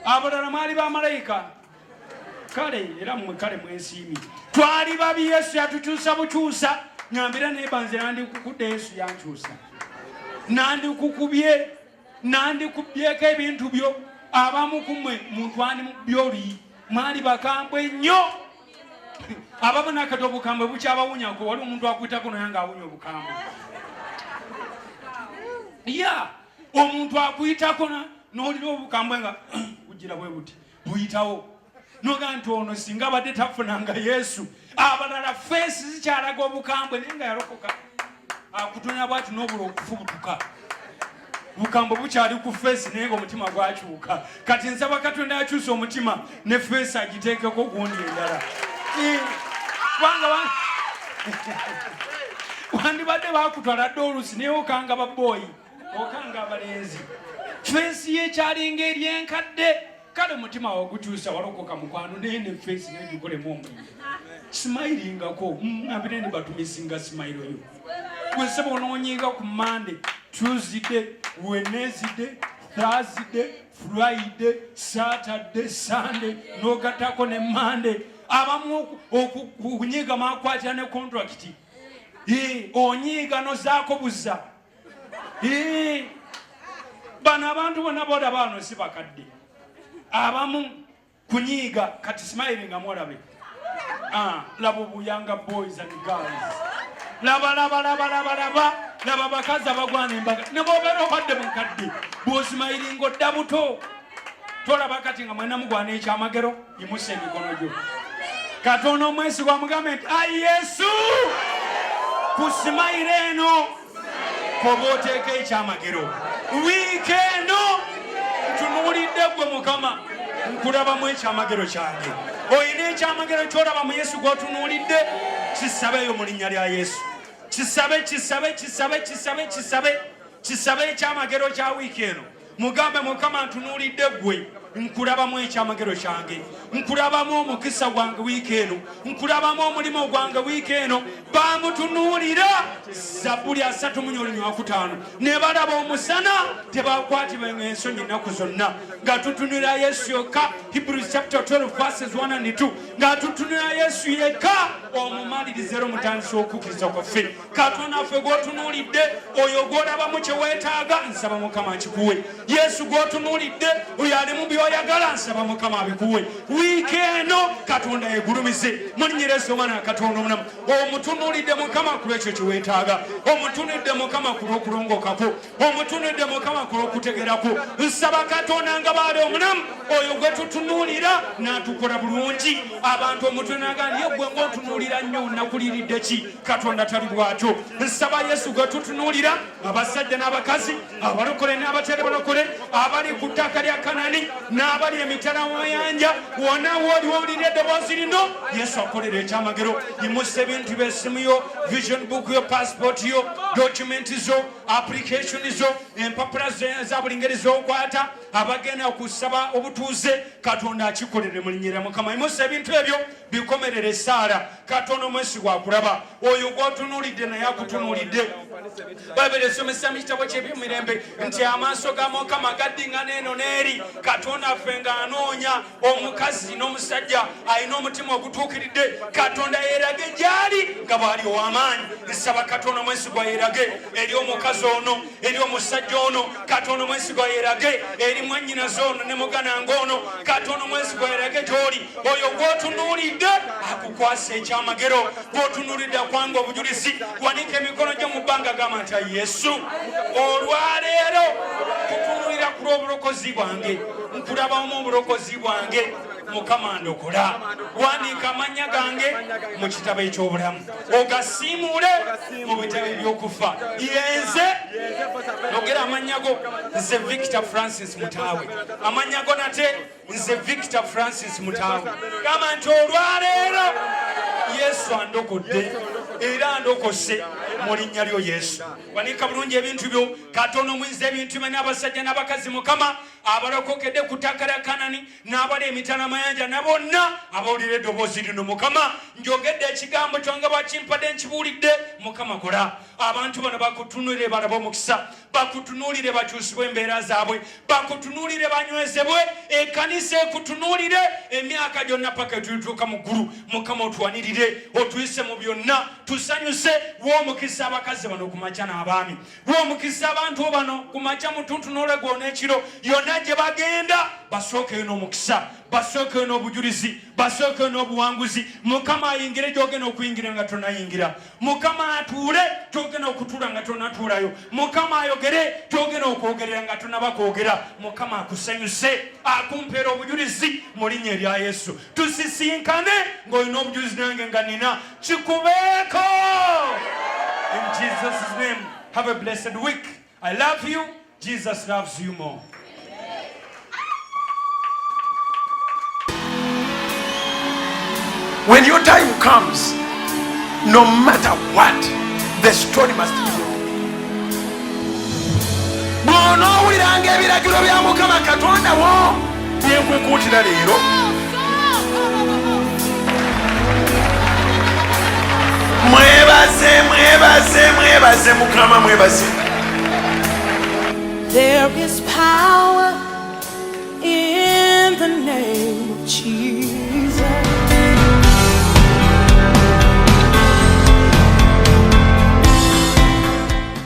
Abalala mwali bamalayika. kale era mmwe kale mwensiimi twali babi Yesu yatukyusa bukyusa nyambira nebanze nandikukudde Yesu yankyusa nandikubyeko ebintu byo abamu kumwe muntu ani mu byoli mwali bakambwe nnyo abamu nakati obukambwe bukyabawunyako wali omuntu akwitako noyanga awunya obukambwe omuntu akwitako n'olira obukambwe nga bugira bwe buti buyitawo noga nti ono singa abadde tafunanga Yesu abalala feesi zikyalaga obukambwe naye nga yalokoka akutonya bwati n'obula okufubutuka bukambwe bukyali ku feesi naye nga omutima gwakyuka kati nsaba Katonda akyusa omutima ne feesi agiteekeko gundi endala kubanga wandibadde bakutwala dde olusi naye okanga babooyi okanga abalenzi feesi yekyalinga eryenkadde kale omutima wagukyusa walokoka mukwano naye ne feesi negikolemu omwenge simayilingako abire ne batumisinga simayiro yo gwensaba onoonyiga ku Monday, Tuesday, Wednesday, Thursday, Friday, Saturday, Sunday n'ogattako ne Monday abamu okunyiga makwatira ne contract onyiga nozaako buzza bano abantu bonna boda bano si bakadde abamu kunyiga kati Smile nga mwolabe laba obuyanga boys and girls laba bakazi abagwana embaga ne bobeera obadde mukadde bw'Osmile ng'odda buto tolaba kati nga mwena mugwana ekyamagero yimusa emikono gyo Katonda omwesigwa mugambe nti ayi Yesu ku Smile eno koba oteeka ekyamagero wiiki eno ntunuulidde gwe Mukama nkulabamu ekyamagero kyange oyina ekyamagero kyolaba mu Yesu gw'otunuulidde kisabeeyo mu linnya lya Yesu kisabe ekyamagero kya wiiki eno mugambe Mukama ntunuulidde gwe nkulabamu ekyamagero kyange nkulabamu omukisa gwange wiiki eno nkulabamu omulimu gwange wiiki eno bamutunuulira Zabbuli 3:5 ne balaba omusana tebakwatibwa ensonyi ennaku zonna nga tutunulira Yesu yokka Hebrews 12:1 and 2 nga tutunulira Yesu yekka omumaliriza era omutandisi okukkiriza kwaffe Katonda ffe gw'otunuulidde oyo gw'olabamu kye weetaaga nsaba Mukama nkikuwe Yesu gw'otunuulidde oyo alimu by'oyagala nsaba Mukama abikuwe wiiki eno Katonda yegulumize mu linnya lya Yesu Omwana wa Katonda omunamu omutunuulidde Mukama ku lwekyo kye weetaaga omutunuulidde Mukama ku lw'okulongokako omutunuulidde Mukama ku lw'okutegerako nsaba Katonda nga baali omunamu oyo gwe tutunuulira n'atukola bulungi abantu omutunuulira ndiye gwe ng'otunuulira nnyo nakuliridde ki Katonda tali bw'atyo nsaba Yesu gwe tutunuulira abasajja n'abakazi abalokole n'abatali balokole abali ku ttaka lya Kanani n'abali emitala w'amayanja wonna w'oliwulira eddoboozi lino Yesu akolera ekyamagero yimusa ebintu by'essimu yo vision book yo passport yo documenti zo application zo empapula za buli ngeri z'okwata abagenda okusaba obutuuze Katonda akikolere mu linnya lya Mukama yimusa ebintu ebyo bikomerere essaala Katonda omwesigwa akulaba oyo gw'otunuulidde naye akutunuulidde Bayibuli esomesa mu kitabo ky'ebyomirembe nti amaaso ga Mukama gaddingana eno n'eri Katonda affe ng'anoonya omukazi n'omusajja alina omutima ogutuukiridde Katonda yeerage gy'ali nga bw'ali ow'amaanyi nsaba Katonda omwesigwa yeerage eri omukazi ono eri omusajja ono Katonda omwesigwa yeerage eri mwannyinaze ono ne mugananga ono Katonda omwesigwa yeerage gy'oli oyo gw'otunuulidde akukwasa ekyamagero gw'otunuulidde akwanga obujulizi wanika emikono gyo mu bbanga gamba nti Yesu olwaleero kutunuulira ku lw'obulokozi bwange nkulabamu obulokozi bwange Mukama ndokola wandiika amannya gange mu kitabo eky'obulamu ogasiimuule mu bitabo eby'okufa yenze nogera amannya go nze Victor Francis Mutaawe amannya go nate nze Victor Francis Mutaawe gamba nti olwaleero Yesu andokodde era ndokose mu linnya lyo Yesu wanika bulungi ebintu byo Katonda omuyinza ebintu byo n'abasajja n'abakazi Mukama abalokokedde ku ttaka lya Kanani n'abali emitala mayanja na bonna abawulira eddoboozi lino Mukama njogedde ekigambo kyo nga bwakimpadde nkibuulidde Mukama kola abantu bano bakutunuulire balabe omukisa bakutunuulire bakyusibwe embeera zaabwe bakutunuulire banywezebwe ekkanisa ekutunuulire emyaka gyonna paka etulituuka mu ggulu Mukama otuwanirire otuyise mu byonna tusanyuse w'omukisa abakazi bano ku makya n'abaami w'omukisa abantu bano ku makya mutuntu n'olegwa n'ekiro yonna gye bagenda basookeyo n'omukisa basookeyo n'obujulizi basookeyo n'obuwanguzi Mukama ayingire gy'ogenda okuyingira nga tonayingira Mukama atuule gy'ogenda okutuula nga tonatuulayo Mukama ayogere gy'ogenda okwogerera nga tonabakwogera Mukama akusanyuse akumpeera obujulizi mu linnya erya Yesu tusisinkane ng'olina obujulizi nange nga nina kikubeeko in Jesus' name. Have a blessed week. I love you. Jesus loves you more. When your time comes, no matter what, the story must be over. Bw'onoowuliranga ebiragiro bya Mukama Katonda wo bye nkukuutira leero mwebaze Mukama mwebaze. There is power in the name of Jesus.